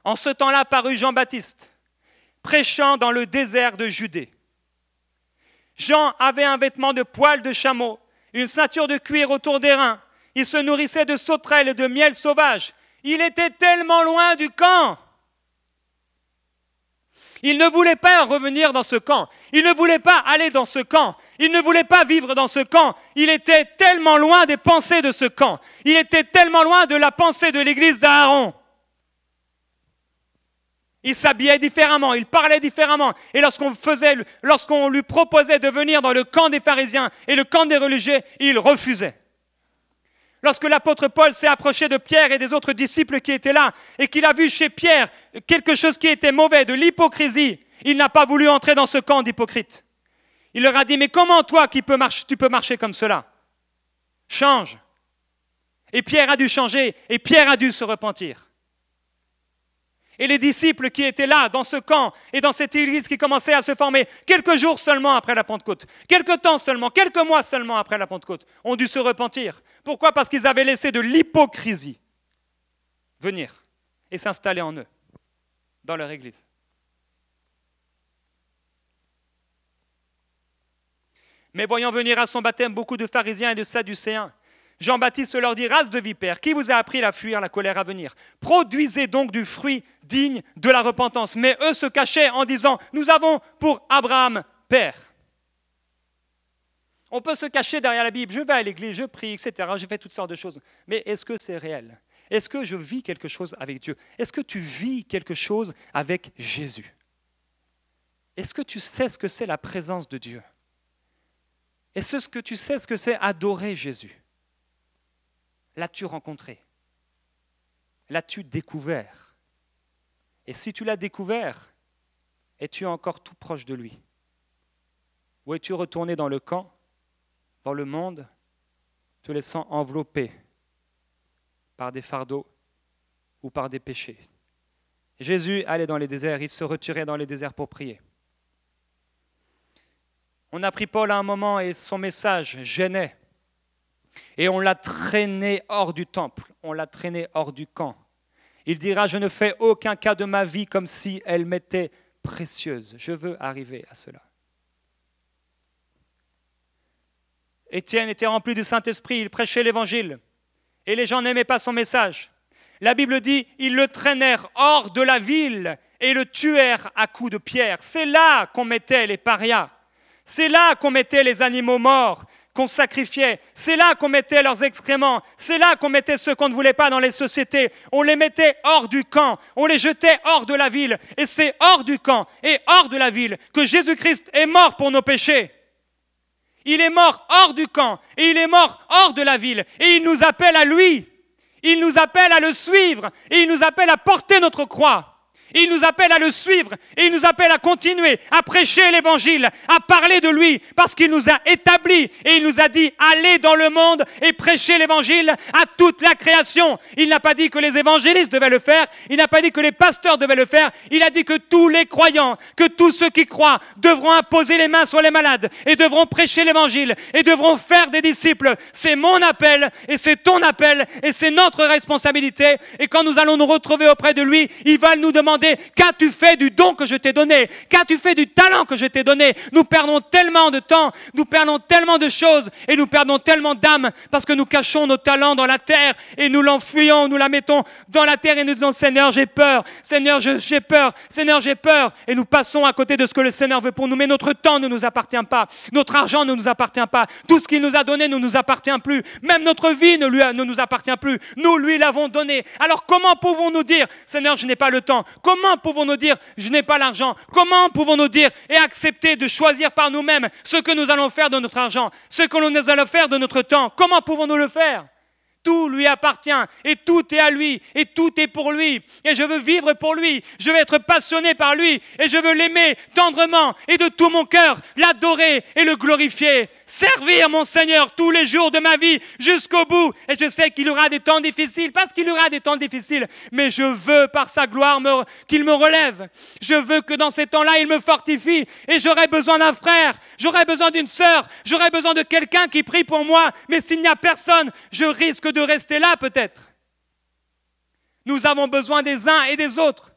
En ce temps-là parut Jean-Baptiste, prêchant dans le désert de Judée. Jean avait un vêtement de poil de chameau, une ceinture de cuir autour des reins. Il se nourrissait de sauterelles et de miel sauvage. Il était tellement loin du camp. Il ne voulait pas revenir dans ce camp. Il ne voulait pas aller dans ce camp. Il ne voulait pas vivre dans ce camp. Il était tellement loin des pensées de ce camp. Il était tellement loin de la pensée de l'église d'Aaron. Il s'habillait différemment, il parlait différemment. Et lorsqu'on lui proposait de venir dans le camp des pharisiens et le camp des religieux, il refusait. Lorsque l'apôtre Paul s'est approché de Pierre et des autres disciples qui étaient là, et qu'il a vu chez Pierre quelque chose qui était mauvais, de l'hypocrisie, il n'a pas voulu entrer dans ce camp d'hypocrites. Il leur a dit, mais comment toi tu peux marcher comme cela? Change. Et Pierre a dû changer, et Pierre a dû se repentir. Et les disciples qui étaient là, dans ce camp, et dans cette église qui commençait à se former, quelques jours seulement après la Pentecôte, quelques temps seulement, quelques mois seulement après la Pentecôte, ont dû se repentir. Pourquoi? Parce qu'ils avaient laissé de l'hypocrisie venir et s'installer en eux, dans leur église. Mais voyant venir à son baptême beaucoup de pharisiens et de sadducéens, Jean-Baptiste leur dit, race de vipères, qui vous a appris à fuir la colère à venir? Produisez donc du fruit digne de la repentance. Mais eux se cachaient en disant, nous avons pour Abraham père. On peut se cacher derrière la Bible, je vais à l'église, je prie, etc. Je fais toutes sortes de choses. Mais est-ce que c'est réel? Est-ce que je vis quelque chose avec Dieu? Est-ce que tu vis quelque chose avec Jésus? Est-ce que tu sais ce que c'est la présence de Dieu? Est-ce que tu sais ce que c'est adorer Jésus? L'as-tu rencontré? L'as-tu découvert? Et si tu l'as découvert, es-tu encore tout proche de lui? Ou es-tu retourné dans le camp, dans le monde, te laissant envelopper par des fardeaux ou par des péchés? Jésus allait dans les déserts, il se retirait dans les déserts pour prier. On a pris Paul à un moment et son message gênait. Et on l'a traîné hors du temple, on l'a traîné hors du camp. Il dira, je ne fais aucun cas de ma vie comme si elle m'était précieuse. Je veux arriver à cela. Étienne était rempli du Saint-Esprit, il prêchait l'Évangile. Et les gens n'aimaient pas son message. La Bible dit, ils le traînèrent hors de la ville et le tuèrent à coups de pierre. C'est là qu'on mettait les parias. C'est là qu'on mettait les animaux morts, qu'on sacrifiait. C'est là qu'on mettait leurs excréments. C'est là qu'on mettait ceux qu'on ne voulait pas dans les sociétés. On les mettait hors du camp. On les jetait hors de la ville. Et c'est hors du camp et hors de la ville que Jésus-Christ est mort pour nos péchés. Il est mort hors du camp et il est mort hors de la ville. Et il nous appelle à lui. Il nous appelle à le suivre et il nous appelle à porter notre croix. Il nous appelle à le suivre et il nous appelle à continuer à prêcher l'évangile, à parler de lui parce qu'il nous a établis et il nous a dit allez dans le monde et prêchez l'évangile à toute la création. Il n'a pas dit que les évangélistes devaient le faire, il n'a pas dit que les pasteurs devaient le faire, il a dit que tous les croyants, que tous ceux qui croient devront imposer les mains sur les malades et devront prêcher l'évangile et devront faire des disciples. C'est mon appel et c'est ton appel et c'est notre responsabilité et quand nous allons nous retrouver auprès de lui, il va nous demander qu'as-tu fait du don que je t'ai donné? Qu'as-tu fait du talent que je t'ai donné? Nous perdons tellement de temps, nous perdons tellement de choses et nous perdons tellement d'âmes parce que nous cachons nos talents dans la terre et nous l'enfuyons, nous la mettons dans la terre et nous disons Seigneur j'ai peur, Seigneur j'ai peur, Seigneur j'ai peur et nous passons à côté de ce que le Seigneur veut pour nous. Mais notre temps ne nous appartient pas, notre argent ne nous appartient pas, tout ce qu'il nous a donné ne nous appartient plus, même notre vie ne nous appartient plus, nous lui l'avons donné. Alors comment pouvons-nous dire Seigneur je n'ai pas le temps? Comment pouvons-nous dire je n'ai pas l'argent? Comment pouvons-nous dire et accepter de choisir par nous-mêmes ce que nous allons faire de notre argent, ce que nous allons faire de notre temps? Comment pouvons-nous le faire? Tout lui appartient et tout est à lui et tout est pour lui. Et je veux vivre pour lui, je veux être passionné par lui et je veux l'aimer tendrement et de tout mon cœur, l'adorer et le glorifier. Servir mon Seigneur tous les jours de ma vie jusqu'au bout. Et je sais qu'il y aura des temps difficiles, parce qu'il y aura des temps difficiles. Mais je veux par sa gloire qu'il me relève. Je veux que dans ces temps-là, il me fortifie. Et j'aurai besoin d'un frère, j'aurai besoin d'une sœur, j'aurai besoin de quelqu'un qui prie pour moi. Mais s'il n'y a personne, je risque de rester là peut-être. Nous avons besoin des uns et des autres.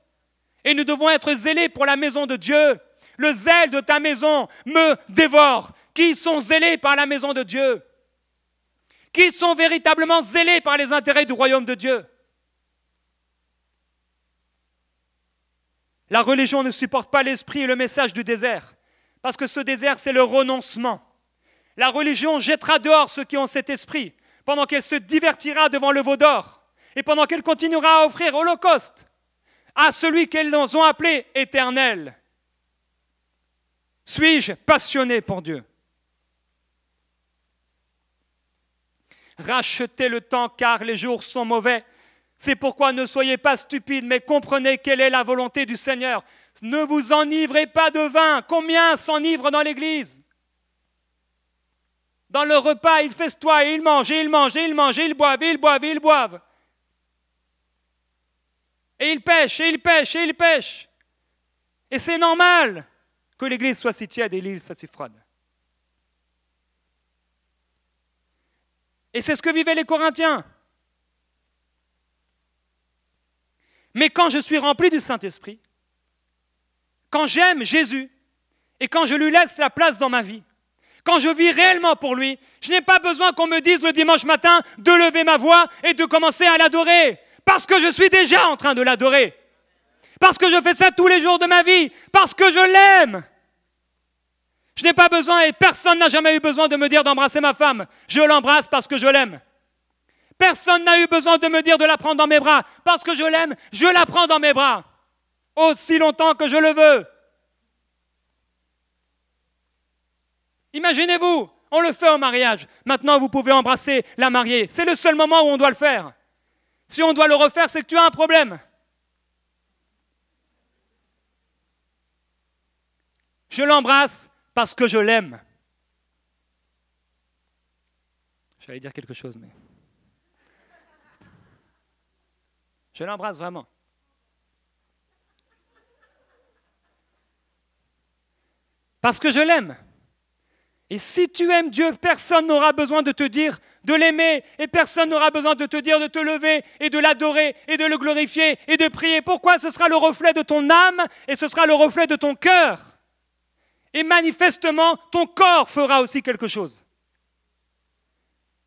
Et nous devons être zélés pour la maison de Dieu. Le zèle de ta maison me dévore. Qui sont zélés par la maison de Dieu? Qui sont véritablement zélés par les intérêts du royaume de Dieu? La religion ne supporte pas l'esprit et le message du désert, parce que ce désert, c'est le renoncement. La religion jettera dehors ceux qui ont cet esprit, pendant qu'elle se divertira devant le veau d'or, et pendant qu'elle continuera à offrir holocauste à celui qu'elles ont appelé éternel. Suis-je passionné pour Dieu? Rachetez le temps car les jours sont mauvais. C'est pourquoi ne soyez pas stupides, mais comprenez quelle est la volonté du Seigneur. Ne vous enivrez pas de vin. Combien s'enivrent dans l'église? Dans le repas, ils festoient et ils mangent, et ils mangent, et ils mangent, et ils boivent, et ils boivent, et ils boivent. Et ils pêchent, et ils pêchent, et ils pêchent. Et c'est normal que l'église soit si tiède et l'église soit si froide. Et c'est ce que vivaient les Corinthiens. Mais quand je suis rempli du Saint-Esprit, quand j'aime Jésus et quand je lui laisse la place dans ma vie, quand je vis réellement pour lui, je n'ai pas besoin qu'on me dise le dimanche matin de lever ma voix et de commencer à l'adorer, parce que je suis déjà en train de l'adorer, parce que je fais ça tous les jours de ma vie, parce que je l'aime. Je n'ai pas besoin, et personne n'a jamais eu besoin de me dire d'embrasser ma femme. Je l'embrasse parce que je l'aime. Personne n'a eu besoin de me dire de la prendre dans mes bras. Parce que je l'aime, je la prends dans mes bras. Aussi longtemps que je le veux. Imaginez-vous, on le fait au mariage. Maintenant, vous pouvez embrasser la mariée. C'est le seul moment où on doit le faire. Si on doit le refaire, c'est que tu as un problème. Je l'embrasse parce que je l'aime. J'allais dire quelque chose, mais... Je l'embrasse vraiment. Parce que je l'aime. Et si tu aimes Dieu, personne n'aura besoin de te dire de l'aimer, et personne n'aura besoin de te dire de te lever et de l'adorer et de le glorifier et de prier. Pourquoi? Ce sera le reflet de ton âme et ce sera le reflet de ton cœur. Et manifestement, ton corps fera aussi quelque chose.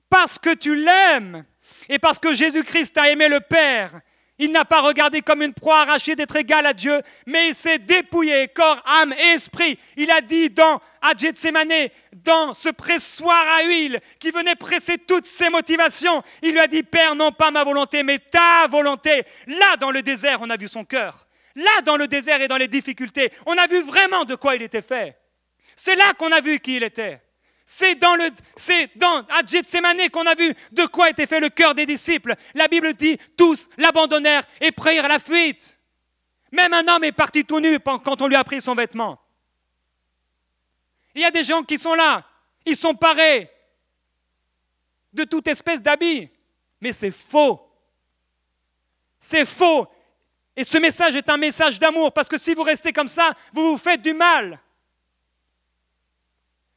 Parce que tu l'aimes et parce que Jésus-Christ a aimé le Père, il n'a pas regardé comme une proie arrachée d'être égal à Dieu, mais il s'est dépouillé, corps, âme et esprit. Il a dit à Gethsémane, dans ce pressoir à huile qui venait presser toutes ses motivations, il lui a dit, Père, non pas ma volonté, mais ta volonté. Là, dans le désert, on a vu son cœur. Là, dans le désert et dans les difficultés, on a vu vraiment de quoi il était fait. C'est là qu'on a vu qui il était. C'est à Gethsémane qu'on a vu de quoi était fait le cœur des disciples. La Bible dit, tous l'abandonnèrent et prirent la fuite. Même un homme est parti tout nu quand on lui a pris son vêtement. Il y a des gens qui sont là, ils sont parés de toute espèce d'habits. Mais c'est faux. C'est faux. Et ce message est un message d'amour, parce que si vous restez comme ça, vous vous faites du mal.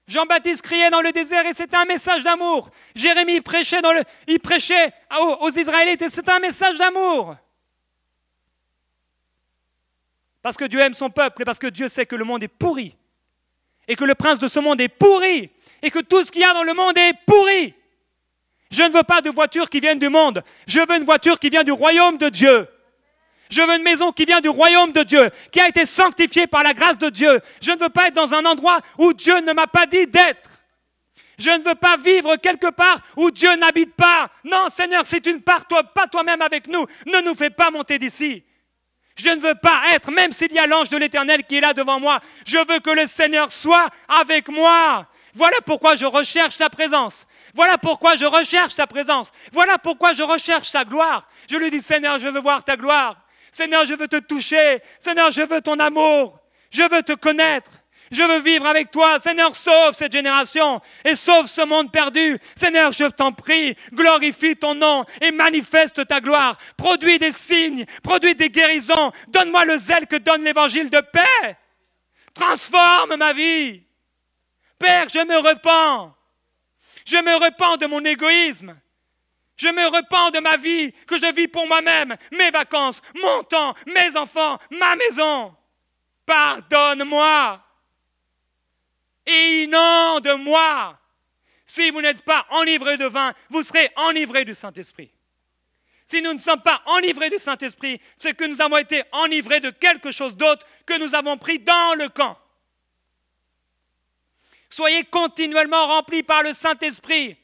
Jean-Baptiste criait dans le désert et c'était un message d'amour. Jérémie prêchait, il prêchait aux Israélites et c'était un message d'amour. Parce que Dieu aime son peuple et parce que Dieu sait que le monde est pourri. Et que le prince de ce monde est pourri. Et que tout ce qu'il y a dans le monde est pourri. Je ne veux pas de voiture qui vienne du monde. Je veux une voiture qui vient du royaume de Dieu. Je veux une maison qui vient du royaume de Dieu, qui a été sanctifiée par la grâce de Dieu. Je ne veux pas être dans un endroit où Dieu ne m'a pas dit d'être. Je ne veux pas vivre quelque part où Dieu n'habite pas. Non, Seigneur, si tu ne pars pas toi-même avec nous, ne nous fais pas monter d'ici. Je ne veux pas être, même s'il y a l'ange de l'Éternel qui est là devant moi, je veux que le Seigneur soit avec moi. Voilà pourquoi je recherche sa présence. Voilà pourquoi je recherche sa présence. Voilà pourquoi je recherche sa gloire. Je lui dis, Seigneur, je veux voir ta gloire. Seigneur, je veux te toucher. Seigneur, je veux ton amour. Je veux te connaître. Je veux vivre avec toi. Seigneur, sauve cette génération et sauve ce monde perdu. Seigneur, je t'en prie, glorifie ton nom et manifeste ta gloire. Produis des signes, produis des guérisons. Donne-moi le zèle que donne l'évangile de paix. Transforme ma vie. Père, je me repens. Je me repens de mon égoïsme. Je me repens de ma vie que je vis pour moi-même, mes vacances, mon temps, mes enfants, ma maison. Pardonne-moi et inonde-moi. Si vous n'êtes pas enivrés de vin, vous serez enivrés du Saint-Esprit. Si nous ne sommes pas enivrés du Saint-Esprit, c'est que nous avons été enivrés de quelque chose d'autre que nous avons pris dans le camp. Soyez continuellement remplis par le Saint-Esprit.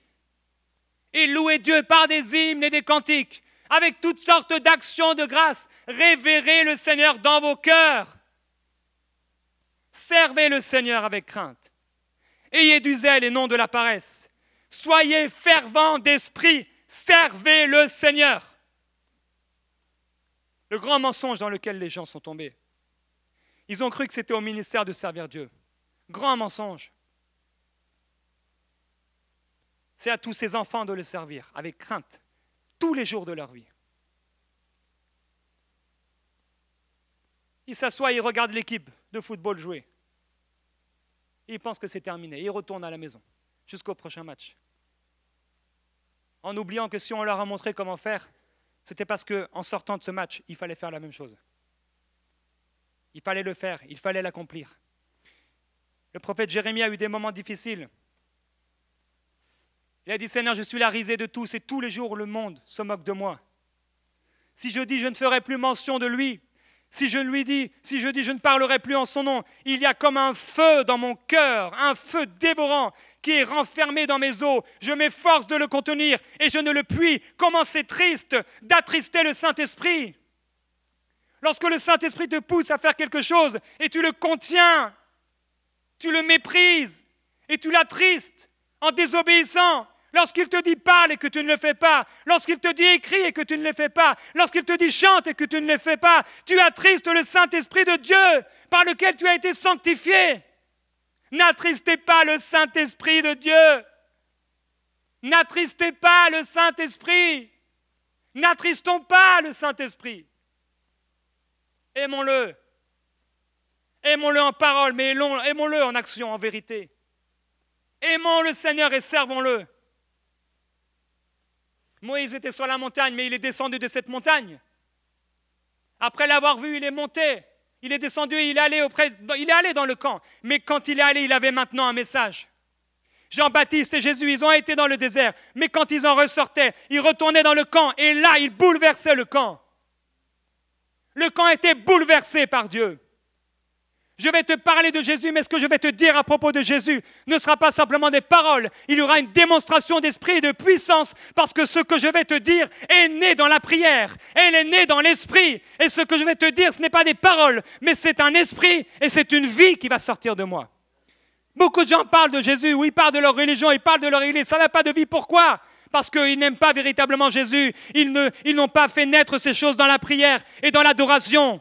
Et louez Dieu par des hymnes et des cantiques, avec toutes sortes d'actions de grâce. Révérez le Seigneur dans vos cœurs. Servez le Seigneur avec crainte. Ayez du zèle et non de la paresse. Soyez fervents d'esprit. Servez le Seigneur. Le grand mensonge dans lequel les gens sont tombés. Ils ont cru que c'était au ministère de servir Dieu. Grand mensonge. C'est à tous ces enfants de le servir, avec crainte, tous les jours de leur vie. Ils s'assoient, ils regardent l'équipe de football jouer. Ils pensent que c'est terminé. Ils retournent à la maison, jusqu'au prochain match. En oubliant que si on leur a montré comment faire, c'était parce qu'en sortant de ce match, il fallait faire la même chose. Il fallait le faire, il fallait l'accomplir. Le prophète Jérémie a eu des moments difficiles. Il a dit, Seigneur, je suis la risée de tous et tous les jours le monde se moque de moi. Si je dis, je ne ferai plus mention de lui, si je dis, je ne parlerai plus en son nom, il y a comme un feu dans mon cœur, un feu dévorant qui est renfermé dans mes os. Je m'efforce de le contenir et je ne le puis. Comment c'est triste d'attrister le Saint-Esprit. Lorsque le Saint-Esprit te pousse à faire quelque chose et tu le contiens, tu le méprises et tu l'attristes en désobéissant, Lorsqu'il te dit parle et que tu ne le fais pas, lorsqu'il te dit écris et que tu ne le fais pas, lorsqu'il te dit chante et que tu ne le fais pas, tu attristes le Saint-Esprit de Dieu par lequel tu as été sanctifié. N'attristez pas le Saint-Esprit de Dieu. N'attristez pas le Saint-Esprit. N'attristons pas le Saint-Esprit. Aimons-le. Aimons-le en parole, mais aimons-le en action, en vérité. Aimons le Seigneur et servons-le. Moïse était sur la montagne, mais il est descendu de cette montagne. Après l'avoir vu, il est monté. Il est descendu et il est allé dans le camp. Mais quand il est allé, il avait maintenant un message. Jean-Baptiste et Jésus, ils ont été dans le désert. Mais quand ils en ressortaient, ils retournaient dans le camp. Et là, ils bouleversaient le camp. Le camp était bouleversé par Dieu. Je vais te parler de Jésus, mais ce que je vais te dire à propos de Jésus ne sera pas simplement des paroles. Il y aura une démonstration d'esprit et de puissance, parce que ce que je vais te dire est né dans la prière. Elle est née dans l'esprit. Et ce que je vais te dire, ce n'est pas des paroles, mais c'est un esprit et c'est une vie qui va sortir de moi. Beaucoup de gens parlent de Jésus, ou ils parlent de leur religion, ils parlent de leur église. Ça n'a pas de vie. Pourquoi ? Parce qu'ils n'aiment pas véritablement Jésus. Ils n'ont pas fait naître ces choses dans la prière et dans l'adoration.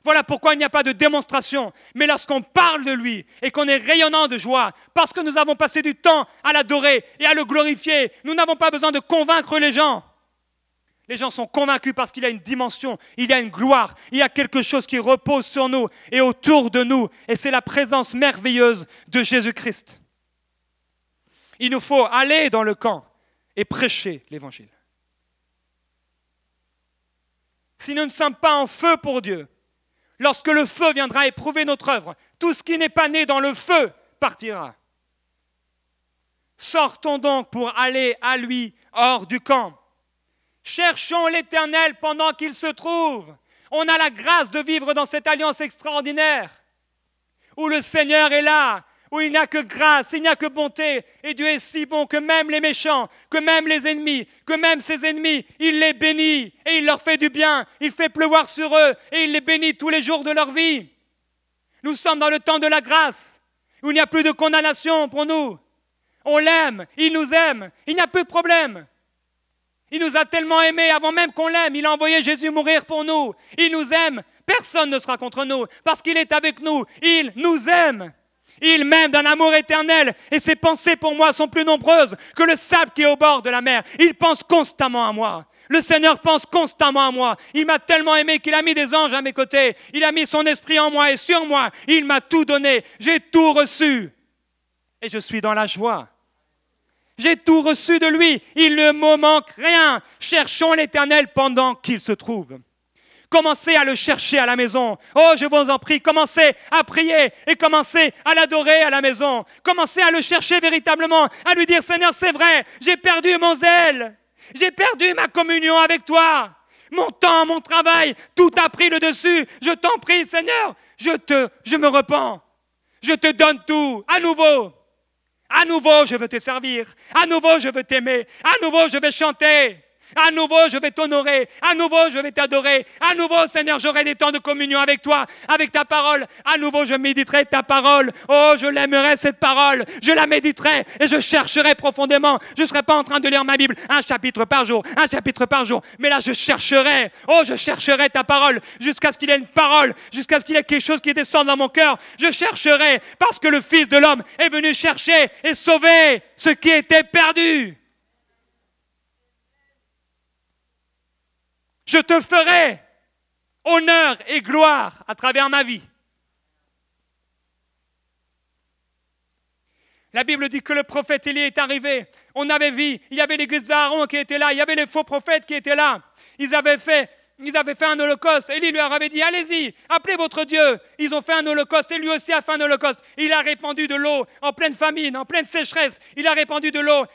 Voilà pourquoi il n'y a pas de démonstration. Mais lorsqu'on parle de lui et qu'on est rayonnant de joie, parce que nous avons passé du temps à l'adorer et à le glorifier, nous n'avons pas besoin de convaincre les gens. Les gens sont convaincus parce qu'il y a une dimension, il y a une gloire, il y a quelque chose qui repose sur nous et autour de nous. Et c'est la présence merveilleuse de Jésus-Christ. Il nous faut aller dans le camp et prêcher l'Évangile. Si nous ne sommes pas en feu pour Dieu, lorsque le feu viendra éprouver notre œuvre, tout ce qui n'est pas né dans le feu partira. Sortons donc pour aller à lui hors du camp. Cherchons l'Éternel pendant qu'il se trouve. On a la grâce de vivre dans cette alliance extraordinaire où le Seigneur est là, où il n'y a que grâce, il n'y a que bonté. Et Dieu est si bon que même les méchants, que même les ennemis, que même ses ennemis, il les bénit et il leur fait du bien. Il fait pleuvoir sur eux et il les bénit tous les jours de leur vie. Nous sommes dans le temps de la grâce, où il n'y a plus de condamnation pour nous. On l'aime, il nous aime, il n'y a plus de problème. Il nous a tellement aimés avant même qu'on l'aime. Il a envoyé Jésus mourir pour nous. Il nous aime. Personne ne sera contre nous parce qu'il est avec nous. Il nous aime. Il m'aime d'un amour éternel et ses pensées pour moi sont plus nombreuses que le sable qui est au bord de la mer. Il pense constamment à moi. Le Seigneur pense constamment à moi. Il m'a tellement aimé qu'il a mis des anges à mes côtés. Il a mis son esprit en moi et sur moi. Il m'a tout donné. J'ai tout reçu. Et je suis dans la joie. J'ai tout reçu de lui. Il ne me manque rien. Cherchons l'Éternel pendant qu'il se trouve. Commencez à le chercher à la maison. Oh, je vous en prie, commencez à prier et commencez à l'adorer à la maison. Commencez à le chercher véritablement, à lui dire, Seigneur, c'est vrai, j'ai perdu mon zèle. J'ai perdu ma communion avec toi. Mon temps, mon travail, tout a pris le dessus. Je t'en prie, Seigneur, je me repens. Je te donne tout, à nouveau. À nouveau, je veux te servir. À nouveau, je veux t'aimer. À nouveau, je vais chanter. À nouveau, je vais t'honorer. À nouveau, je vais t'adorer. À nouveau, Seigneur, j'aurai des temps de communion avec toi, avec ta parole. À nouveau, je méditerai ta parole. Oh, je l'aimerai, cette parole. Je la méditerai et je chercherai profondément. Je ne serai pas en train de lire ma Bible un chapitre par jour. Mais là, je chercherai. Oh, je chercherai ta parole jusqu'à ce qu'il y ait une parole, jusqu'à ce qu'il y ait quelque chose qui descende dans mon cœur. Je chercherai parce que le Fils de l'homme est venu chercher et sauver ce qui était perdu. Je te ferai honneur et gloire à travers ma vie. La Bible dit que le prophète Élie est arrivé. On avait vu, il y avait l'église d'Aaron qui était là, il y avait les faux prophètes qui étaient là. Ils avaient fait un holocauste. Élie leur avait dit, allez-y, appelez votre Dieu. Ils ont fait un holocauste et lui aussi a fait un holocauste. Il a répandu de l'eau en pleine famine, en pleine sécheresse. Il a répandu de l'eau,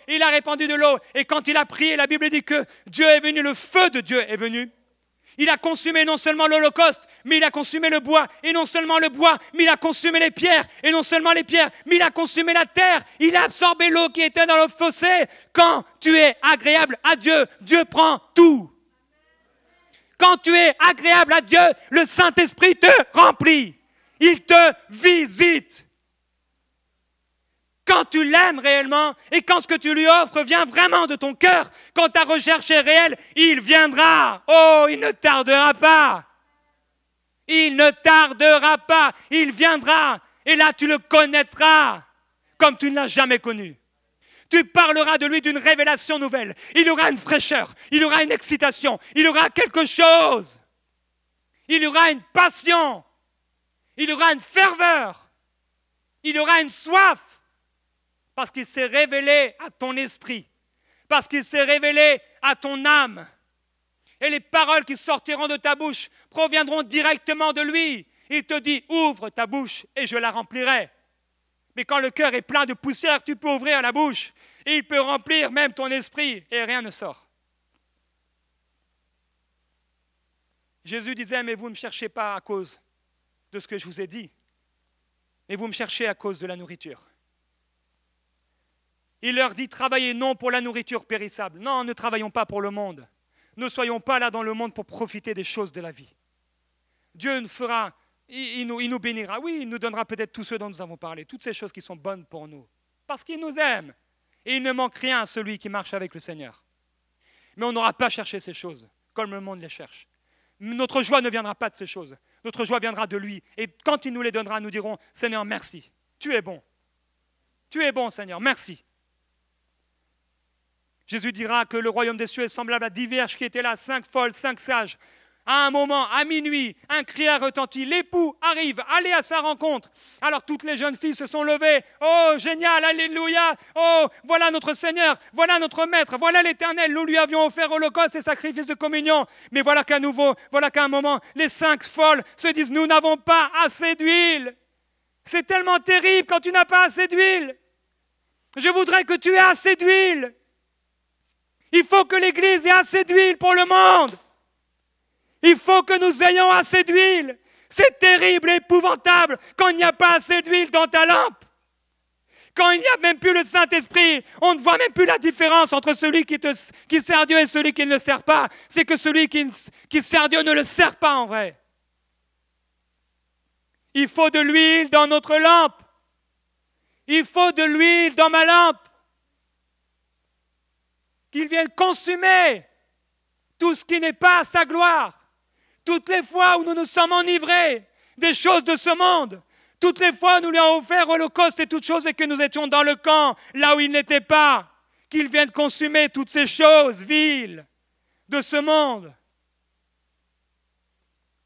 Et quand il a prié, la Bible dit que Dieu est venu, le feu de Dieu est venu. Il a consumé non seulement l'holocauste, mais il a consumé le bois. Et non seulement le bois, mais il a consumé les pierres. Et non seulement les pierres, mais il a consumé la terre. Il a absorbé l'eau qui était dans le fossé. Quand tu es agréable à Dieu, Dieu prend tout. Quand tu es agréable à Dieu, le Saint-Esprit te remplit. Il te visite. quand tu l'aimes réellement et quand ce que tu lui offres vient vraiment de ton cœur, quand ta recherche est réelle, il viendra. Oh, il ne tardera pas. Il ne tardera pas. Il viendra. Et là, tu le connaîtras comme tu ne l'as jamais connu. Tu parleras de lui d'une révélation nouvelle. Il y aura une fraîcheur, il y aura une excitation, il y aura quelque chose. Il y aura une passion, il y aura une ferveur, il y aura une soif, parce qu'il s'est révélé à ton esprit, parce qu'il s'est révélé à ton âme. Et les paroles qui sortiront de ta bouche proviendront directement de lui. Il te dit, ouvre ta bouche et je la remplirai. Mais quand le cœur est plein de poussière, tu peux ouvrir la bouche et il peut remplir même ton esprit et rien ne sort. Jésus disait, mais vous ne me cherchez pas à cause de ce que je vous ai dit, mais vous me cherchez à cause de la nourriture. Il leur dit, travaillez non pour la nourriture périssable. Non, ne travaillons pas pour le monde. Ne soyons pas là dans le monde pour profiter des choses de la vie. Dieu nous fera, il nous bénira. Oui, il nous donnera peut-être tout ce dont nous avons parlé, toutes ces choses qui sont bonnes pour nous, parce qu'il nous aime. Et il ne manque rien à celui qui marche avec le Seigneur. Mais on n'aura pas cherché ces choses, comme le monde les cherche. Notre joie ne viendra pas de ces choses. Notre joie viendra de lui. Et quand il nous les donnera, nous dirons, Seigneur, merci. Tu es bon. Tu es bon, Seigneur, merci. Jésus dira que le royaume des cieux est semblable à 10 vierges qui étaient là, 5 folles, 5 sages. À un moment, à minuit, un cri a retenti. L'époux arrive, allez à sa rencontre. Alors toutes les jeunes filles se sont levées. Oh, génial, alléluia. Oh, voilà notre Seigneur, voilà notre Maître, voilà l'Éternel. Nous lui avions offert holocauste et sacrifice de communion. Mais voilà qu'à nouveau, voilà qu'à un moment, les 5 folles se disent, nous n'avons pas assez d'huile. C'est tellement terrible quand tu n'as pas assez d'huile. Je voudrais que tu aies assez d'huile. Il faut que l'Église ait assez d'huile pour le monde. Il faut que nous ayons assez d'huile. C'est terrible et épouvantable quand il n'y a pas assez d'huile dans ta lampe. Quand il n'y a même plus le Saint-Esprit, on ne voit même plus la différence entre celui qui sert Dieu et celui qui ne le sert pas. C'est que celui qui sert Dieu ne le sert pas en vrai. Il faut de l'huile dans notre lampe. Il faut de l'huile dans ma lampe. Qu'il vienne consumer tout ce qui n'est pas à sa gloire. Toutes les fois où nous nous sommes enivrés des choses de ce monde, toutes les fois où nous lui avons offert holocauste et toutes choses et que nous étions dans le camp, là où il n'était pas, qu'il vienne consumer toutes ces choses viles de ce monde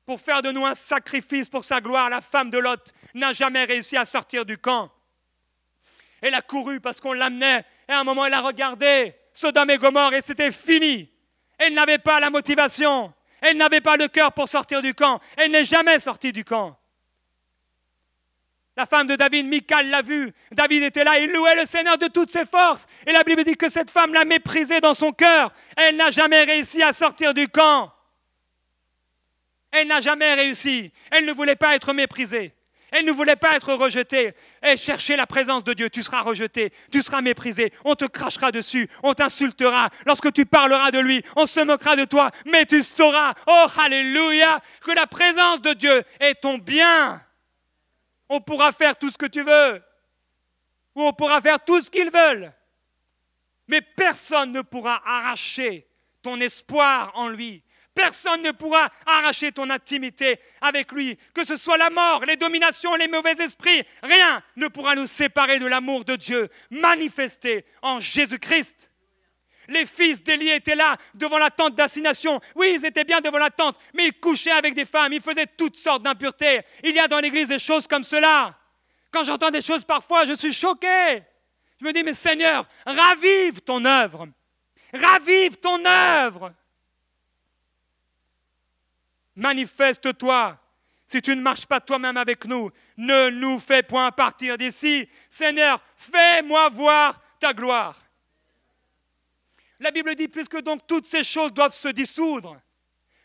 pour faire de nous un sacrifice pour sa gloire. La femme de Lot n'a jamais réussi à sortir du camp. Elle a couru parce qu'on l'amenait et à un moment elle a regardé Sodome et Gomorrhe et c'était fini. Elle n'avait pas la motivation. Elle n'avait pas le cœur pour sortir du camp. Elle n'est jamais sortie du camp. La femme de David, Michal, l'a vue. David était là, il louait le Seigneur de toutes ses forces. Et la Bible dit que cette femme l'a méprisé dans son cœur. Elle n'a jamais réussi à sortir du camp. Elle n'a jamais réussi. Elle ne voulait pas être méprisée. Elle ne voulait pas être rejetée. Elle cherchait la présence de Dieu. Tu seras rejeté, tu seras méprisé. On te crachera dessus, on t'insultera. Lorsque tu parleras de lui, on se moquera de toi. Mais tu sauras, oh alléluia, que la présence de Dieu est ton bien. On pourra faire tout ce que tu veux. Ou on pourra faire tout ce qu'ils veulent. Mais personne ne pourra arracher ton espoir en lui. Personne ne pourra arracher ton intimité avec lui. Que ce soit la mort, les dominations, les mauvais esprits, rien ne pourra nous séparer de l'amour de Dieu manifesté en Jésus-Christ. Les fils d'Élie étaient là devant la tente d'assignation. Oui, ils étaient bien devant la tente, mais ils couchaient avec des femmes, ils faisaient toutes sortes d'impuretés. Il y a dans l'Église des choses comme cela. Quand j'entends des choses parfois, je suis choqué. Je me dis, mais Seigneur, ravive ton œuvre. Ravive ton œuvre. Manifeste-toi. Si tu ne marches pas toi-même avec nous, ne nous fais point partir d'ici. Seigneur, fais-moi voir ta gloire. La Bible dit, puisque donc toutes ces choses doivent se dissoudre,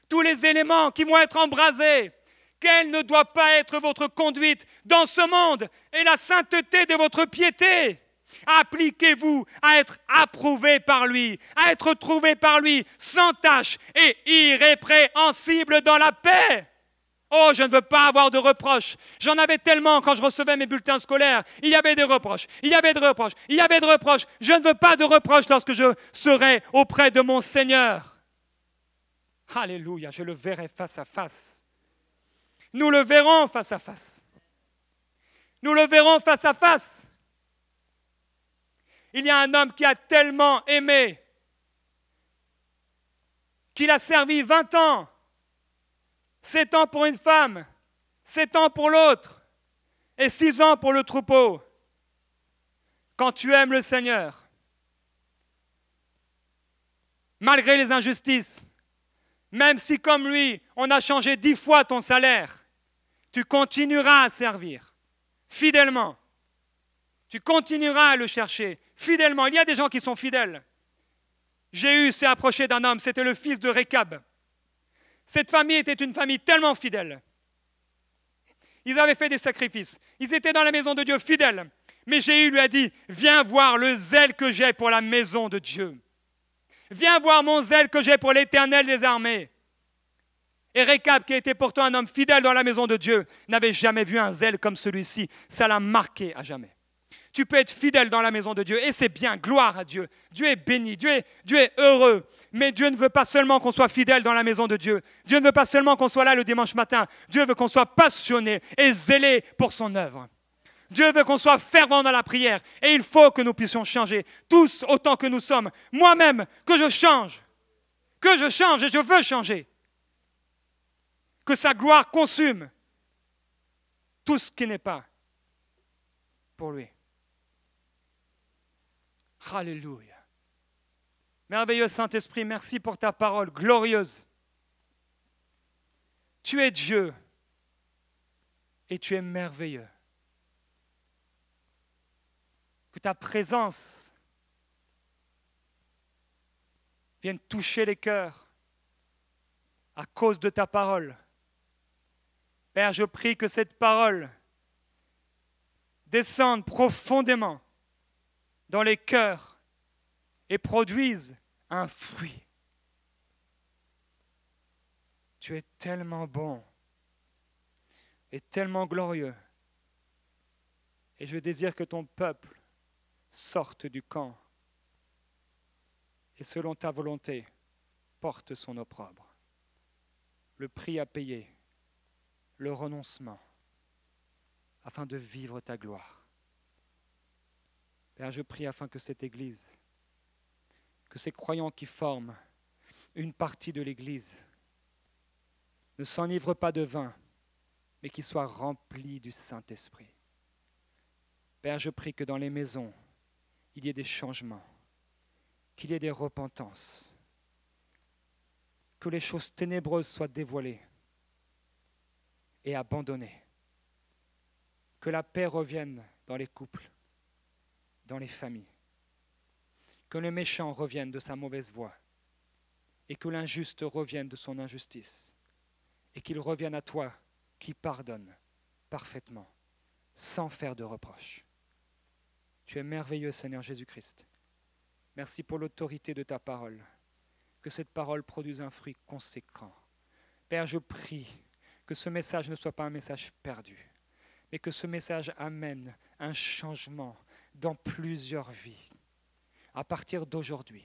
tous les éléments qui vont être embrasés, quelle ne doit pas être votre conduite dans ce monde et la sainteté de votre piété. Appliquez-vous à être approuvé par lui, à être trouvé par lui, sans tache et irrépréhensible dans la paix. Oh, je ne veux pas avoir de reproches. J'en avais tellement quand je recevais mes bulletins scolaires. Il y avait des reproches, il y avait des reproches, il y avait des reproches. Je ne veux pas de reproches lorsque je serai auprès de mon Seigneur. Alléluia, je le verrai face à face. Nous le verrons face à face. Nous le verrons face à face. Il y a un homme qui a tellement aimé qu'il a servi 20 ans. 7 ans pour une femme, 7 ans pour l'autre, et 6 ans pour le troupeau. Quand tu aimes le Seigneur, malgré les injustices, même si comme lui, on a changé 10 fois ton salaire, tu continueras à servir fidèlement. Tu continueras à le chercher fidèlement. Il y a des gens qui sont fidèles. Jéhu s'est approché d'un homme, c'était le fils de Récab. Cette famille était une famille tellement fidèle. Ils avaient fait des sacrifices. Ils étaient dans la maison de Dieu fidèles. Mais Jéhu lui a dit, viens voir le zèle que j'ai pour la maison de Dieu. Viens voir mon zèle que j'ai pour l'Éternel des armées. Et Récab, qui était pourtant un homme fidèle dans la maison de Dieu, n'avait jamais vu un zèle comme celui-ci. Ça l'a marqué à jamais. Tu peux être fidèle dans la maison de Dieu et c'est bien, gloire à Dieu. Dieu est béni, Dieu est heureux. Mais Dieu ne veut pas seulement qu'on soit fidèle dans la maison de Dieu. Dieu ne veut pas seulement qu'on soit là le dimanche matin. Dieu veut qu'on soit passionné et zélé pour son œuvre. Dieu veut qu'on soit fervent dans la prière. Et il faut que nous puissions changer, tous autant que nous sommes. Moi-même, que je change et je veux changer. Que sa gloire consume tout ce qui n'est pas pour lui. Alléluia. Merveilleux Saint-Esprit, merci pour ta parole glorieuse. Tu es Dieu et tu es merveilleux. Que ta présence vienne toucher les cœurs à cause de ta parole. Père, je prie que cette parole descende profondément dans les cœurs et produise un fruit. Tu es tellement bon et tellement glorieux. Et je désire que ton peuple sorte du camp et selon ta volonté, porte son opprobre. Le prix à payer, le renoncement, afin de vivre ta gloire. Père, je prie afin que cette Église, que ces croyants qui forment une partie de l'Église, ne s'enivrent pas de vin, mais qu'ils soient remplis du Saint-Esprit. Père, je prie que dans les maisons, il y ait des changements, qu'il y ait des repentances, que les choses ténébreuses soient dévoilées et abandonnées, que la paix revienne dans les couples, dans les familles, que le méchant revienne de sa mauvaise voie et que l'injuste revienne de son injustice et qu'il revienne à toi qui pardonne parfaitement, sans faire de reproches. Tu es merveilleux, Seigneur Jésus-Christ. Merci pour l'autorité de ta parole, que cette parole produise un fruit conséquent. Père, je prie que ce message ne soit pas un message perdu, mais que ce message amène un changement dans plusieurs vies. À partir d'aujourd'hui,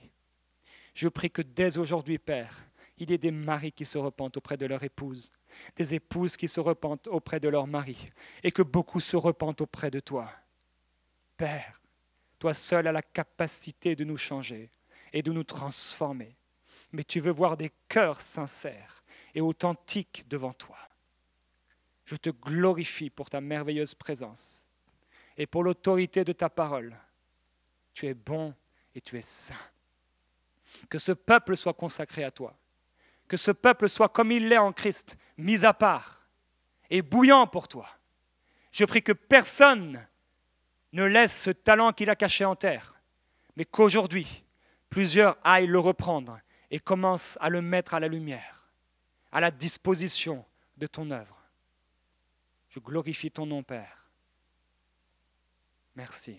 je prie que dès aujourd'hui, Père, il y ait des maris qui se repentent auprès de leur épouse, des épouses qui se repentent auprès de leur mari, et que beaucoup se repentent auprès de toi. Père, toi seul as la capacité de nous changer et de nous transformer, mais tu veux voir des cœurs sincères et authentiques devant toi. Je te glorifie pour ta merveilleuse présence et pour l'autorité de ta parole. Tu es bon et tu es saint. Que ce peuple soit consacré à toi. Que ce peuple soit comme il l'est en Christ, mis à part et bouillant pour toi. Je prie que personne ne laisse ce talent qu'il a caché en terre, mais qu'aujourd'hui, plusieurs aillent le reprendre et commencent à le mettre à la lumière, à la disposition de ton œuvre. Je glorifie ton nom, Père. Merci.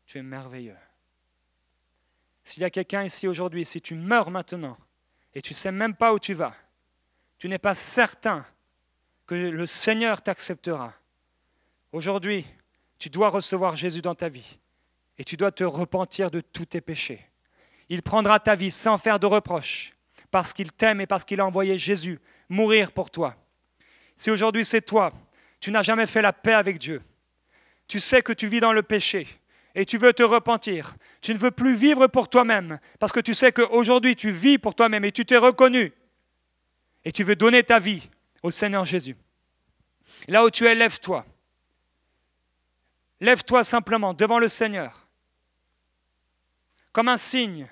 Tu es merveilleux. S'il y a quelqu'un ici aujourd'hui, si tu meurs maintenant et tu ne sais même pas où tu vas, tu n'es pas certain que le Seigneur t'acceptera. Aujourd'hui, tu dois recevoir Jésus dans ta vie et tu dois te repentir de tous tes péchés. Il prendra ta vie sans faire de reproches parce qu'il t'aime et parce qu'il a envoyé Jésus mourir pour toi. Si aujourd'hui c'est toi, tu n'as jamais fait la paix avec Dieu, tu sais que tu vis dans le péché et tu veux te repentir, tu ne veux plus vivre pour toi-même parce que tu sais qu'aujourd'hui tu vis pour toi-même et tu t'es reconnu et tu veux donner ta vie au Seigneur Jésus. Là où tu es, lève-toi. Lève-toi simplement devant le Seigneur comme un signe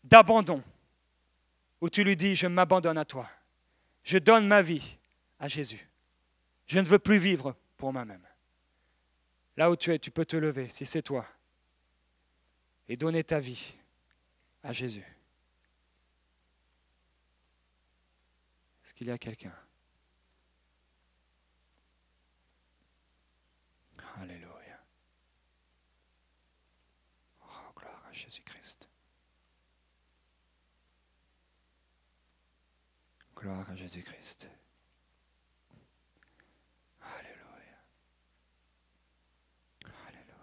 d'abandon où tu lui dis, je m'abandonne à toi. Je donne ma vie à Jésus. Je ne veux plus vivre pour moi-même. Là où tu es, tu peux te lever, si c'est toi, et donner ta vie à Jésus. Est-ce qu'il y a quelqu'un? Alléluia. Oh, gloire à Jésus-Christ. Gloire à Jésus-Christ. Alléluia. Alléluia.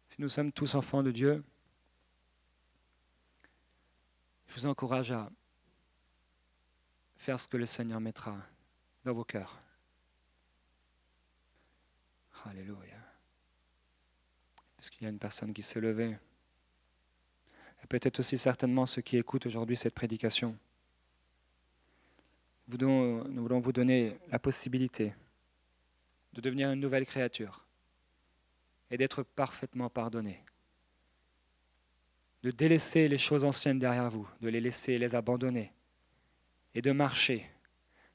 Si nous sommes tous enfants de Dieu, je vous encourage à faire ce que le Seigneur mettra dans vos cœurs. Alléluia. Est-ce qu'il y a une personne qui s'est levée? Et peut-être aussi certainement ceux qui écoutent aujourd'hui cette prédication. Nous voulons vous donner la possibilité de devenir une nouvelle créature et d'être parfaitement pardonné. De délaisser les choses anciennes derrière vous, de les laisser, les abandonner et de marcher,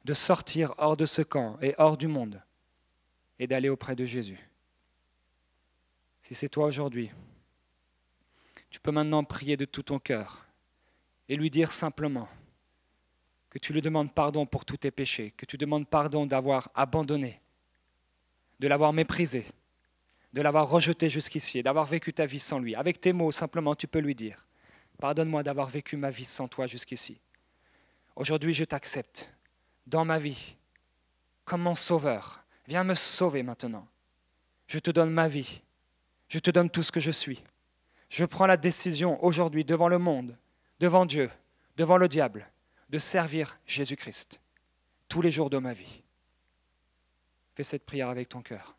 de sortir hors de ce camp et hors du monde et d'aller auprès de Jésus. Si c'est toi aujourd'hui, tu peux maintenant prier de tout ton cœur et lui dire simplement que tu lui demandes pardon pour tous tes péchés, que tu demandes pardon d'avoir abandonné, de l'avoir méprisé, de l'avoir rejeté jusqu'ici et d'avoir vécu ta vie sans lui. Avec tes mots, simplement, tu peux lui dire « Pardonne-moi d'avoir vécu ma vie sans toi jusqu'ici. Aujourd'hui, je t'accepte dans ma vie comme mon sauveur. Viens me sauver maintenant. Je te donne ma vie. Je te donne tout ce que je suis. Je prends la décision aujourd'hui devant le monde, devant Dieu, devant le diable, de servir Jésus-Christ tous les jours de ma vie. » Fais cette prière avec ton cœur.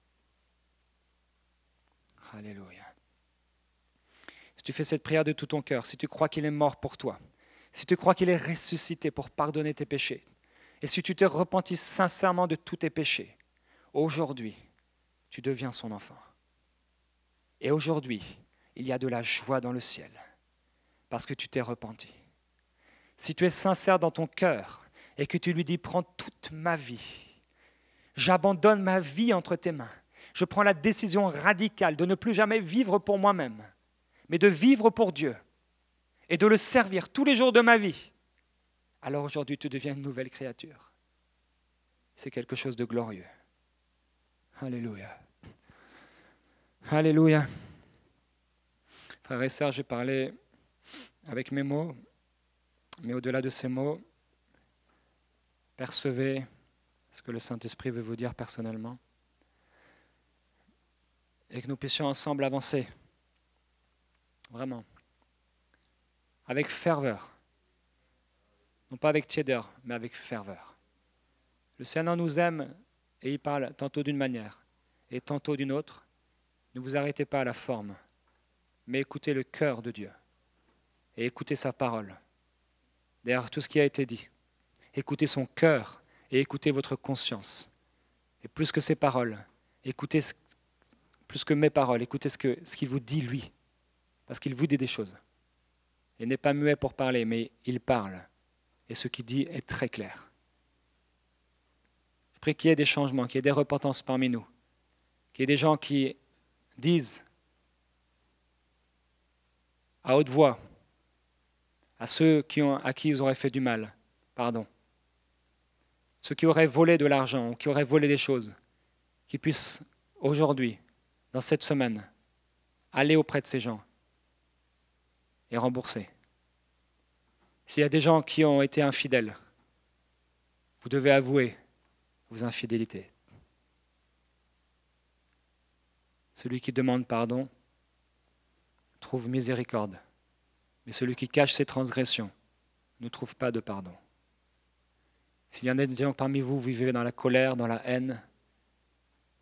Alléluia. Si tu fais cette prière de tout ton cœur, si tu crois qu'il est mort pour toi, si tu crois qu'il est ressuscité pour pardonner tes péchés, et si tu te repentis sincèrement de tous tes péchés, aujourd'hui, tu deviens son enfant. Et aujourd'hui, il y a de la joie dans le ciel, parce que tu t'es repenti. Si tu es sincère dans ton cœur et que tu lui dis « Prends toute ma vie, j'abandonne ma vie entre tes mains, je prends la décision radicale de ne plus jamais vivre pour moi-même, mais de vivre pour Dieu et de le servir tous les jours de ma vie. » Alors aujourd'hui, tu deviens une nouvelle créature. C'est quelque chose de glorieux. Alléluia. Alléluia. Frères et sœurs, j'ai parlé avec mes mots, mais au-delà de ces mots, percevez ce que le Saint-Esprit veut vous dire personnellement et que nous puissions ensemble avancer, vraiment, avec ferveur, non pas avec tiédeur, mais avec ferveur. Le Seigneur nous aime et il parle tantôt d'une manière et tantôt d'une autre. Ne vous arrêtez pas à la forme, mais écoutez le cœur de Dieu et écoutez sa parole. Derrière tout ce qui a été dit, écoutez son cœur et écoutez votre conscience. Et plus que ses paroles, écoutez plus que mes paroles, écoutez ce qu'il vous dit lui, parce qu'il vous dit des choses. Il n'est pas muet pour parler, mais il parle. Et ce qu'il dit est très clair. Je prie qu'il y ait des changements, qu'il y ait des repentances parmi nous, qu'il y ait des gens qui disent à haute voix à ceux à qui ils auraient fait du mal, pardon, ceux qui auraient volé de l'argent ou qui auraient volé des choses, qui puissent aujourd'hui, dans cette semaine, aller auprès de ces gens et rembourser. S'il y a des gens qui ont été infidèles, vous devez avouer vos infidélités. Celui qui demande pardon trouve miséricorde, mais celui qui cache ses transgressions ne trouve pas de pardon. S'il y en a des gens parmi vous, vous vivez dans la colère, dans la haine,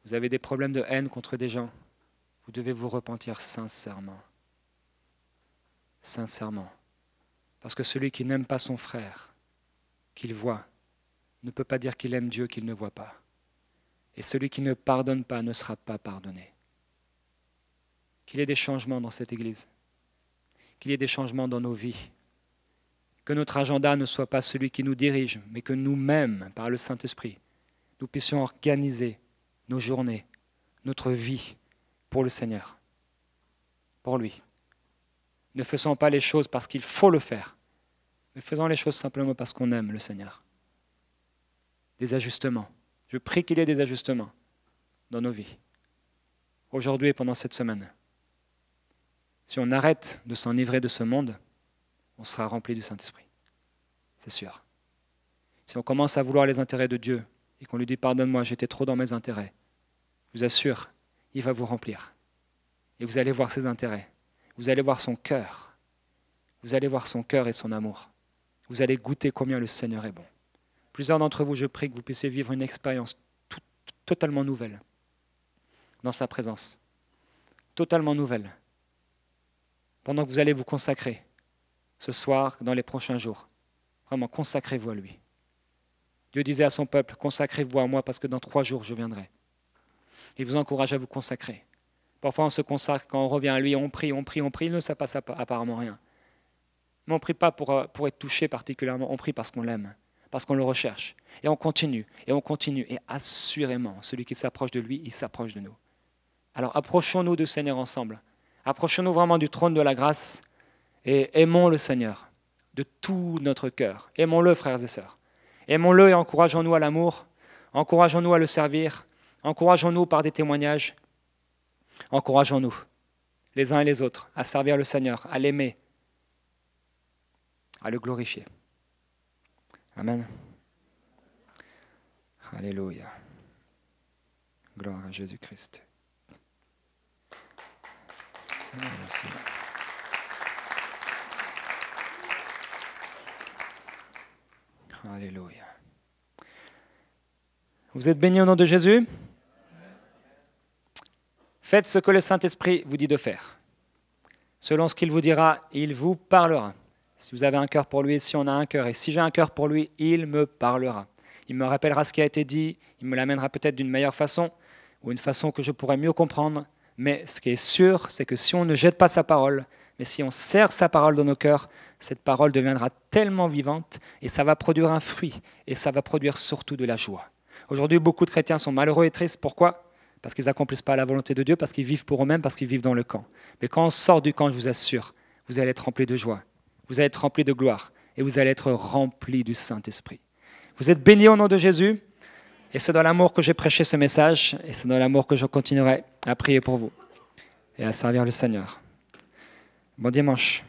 vous avez des problèmes de haine contre des gens, vous devez vous repentir sincèrement. Sincèrement. Parce que celui qui n'aime pas son frère, qu'il voit, ne peut pas dire qu'il aime Dieu qu'il ne voit pas. Et celui qui ne pardonne pas ne sera pas pardonné. Qu'il y ait des changements dans cette Église. Qu'il y ait des changements dans nos vies. Que notre agenda ne soit pas celui qui nous dirige, mais que nous-mêmes, par le Saint-Esprit, nous puissions organiser nos journées, notre vie pour le Seigneur, pour lui. Ne faisons pas les choses parce qu'il faut le faire, mais faisons les choses simplement parce qu'on aime le Seigneur. Des ajustements. Je prie qu'il y ait des ajustements dans nos vies, aujourd'hui et pendant cette semaine. Si on arrête de s'enivrer de ce monde, on sera rempli du Saint-Esprit. C'est sûr. Si on commence à vouloir les intérêts de Dieu et qu'on lui dit « Pardonne-moi, j'étais trop dans mes intérêts », je vous assure, il va vous remplir. Et vous allez voir ses intérêts. Vous allez voir son cœur. Vous allez voir son cœur et son amour. Vous allez goûter combien le Seigneur est bon. Plusieurs d'entre vous, je prie que vous puissiez vivre une expérience totalement nouvelle dans sa présence. Totalement nouvelle. Pendant que vous allez vous consacrer ce soir, dans les prochains jours. Vraiment, consacrez-vous à lui. Dieu disait à son peuple, consacrez-vous à moi parce que dans 3 jours, je viendrai. Il vous encourage à vous consacrer. Parfois, on se consacre, quand on revient à lui, on prie, il ne se passe apparemment rien. Mais on ne prie pas pour être touché particulièrement, on prie parce qu'on l'aime, parce qu'on le recherche. Et on continue, et assurément, celui qui s'approche de lui, il s'approche de nous. Alors approchons-nous du Seigneur ensemble. Approchons-nous vraiment du trône de la grâce et aimons le Seigneur de tout notre cœur. Aimons-le, frères et sœurs. Aimons-le et encourageons-nous à l'amour, encourageons-nous à le servir, encourageons-nous par des témoignages, encourageons-nous les uns et les autres à servir le Seigneur, à l'aimer, à le glorifier. Amen. Alléluia. Gloire à Jésus-Christ. Seigneur, merci. Alléluia. Vous êtes bénis au nom de Jésus? Faites ce que le Saint-Esprit vous dit de faire. Selon ce qu'il vous dira, il vous parlera. Si vous avez un cœur pour lui, si on a un cœur, et si j'ai un cœur pour lui, il me parlera. Il me rappellera ce qui a été dit, il me l'amènera peut-être d'une meilleure façon, ou une façon que je pourrais mieux comprendre. Mais ce qui est sûr, c'est que si on ne jette pas sa parole, mais si on serre sa parole dans nos cœurs, cette parole deviendra tellement vivante et ça va produire un fruit et ça va produire surtout de la joie. Aujourd'hui, beaucoup de chrétiens sont malheureux et tristes. Pourquoi? Parce qu'ils n'accomplissent pas la volonté de Dieu, parce qu'ils vivent pour eux-mêmes, parce qu'ils vivent dans le camp. Mais quand on sort du camp, je vous assure, vous allez être remplis de joie, vous allez être remplis de gloire et vous allez être remplis du Saint-Esprit. Vous êtes bénis au nom de Jésus et c'est dans l'amour que j'ai prêché ce message et c'est dans l'amour que je continuerai à prier pour vous et à servir le Seigneur. Bon dimanche.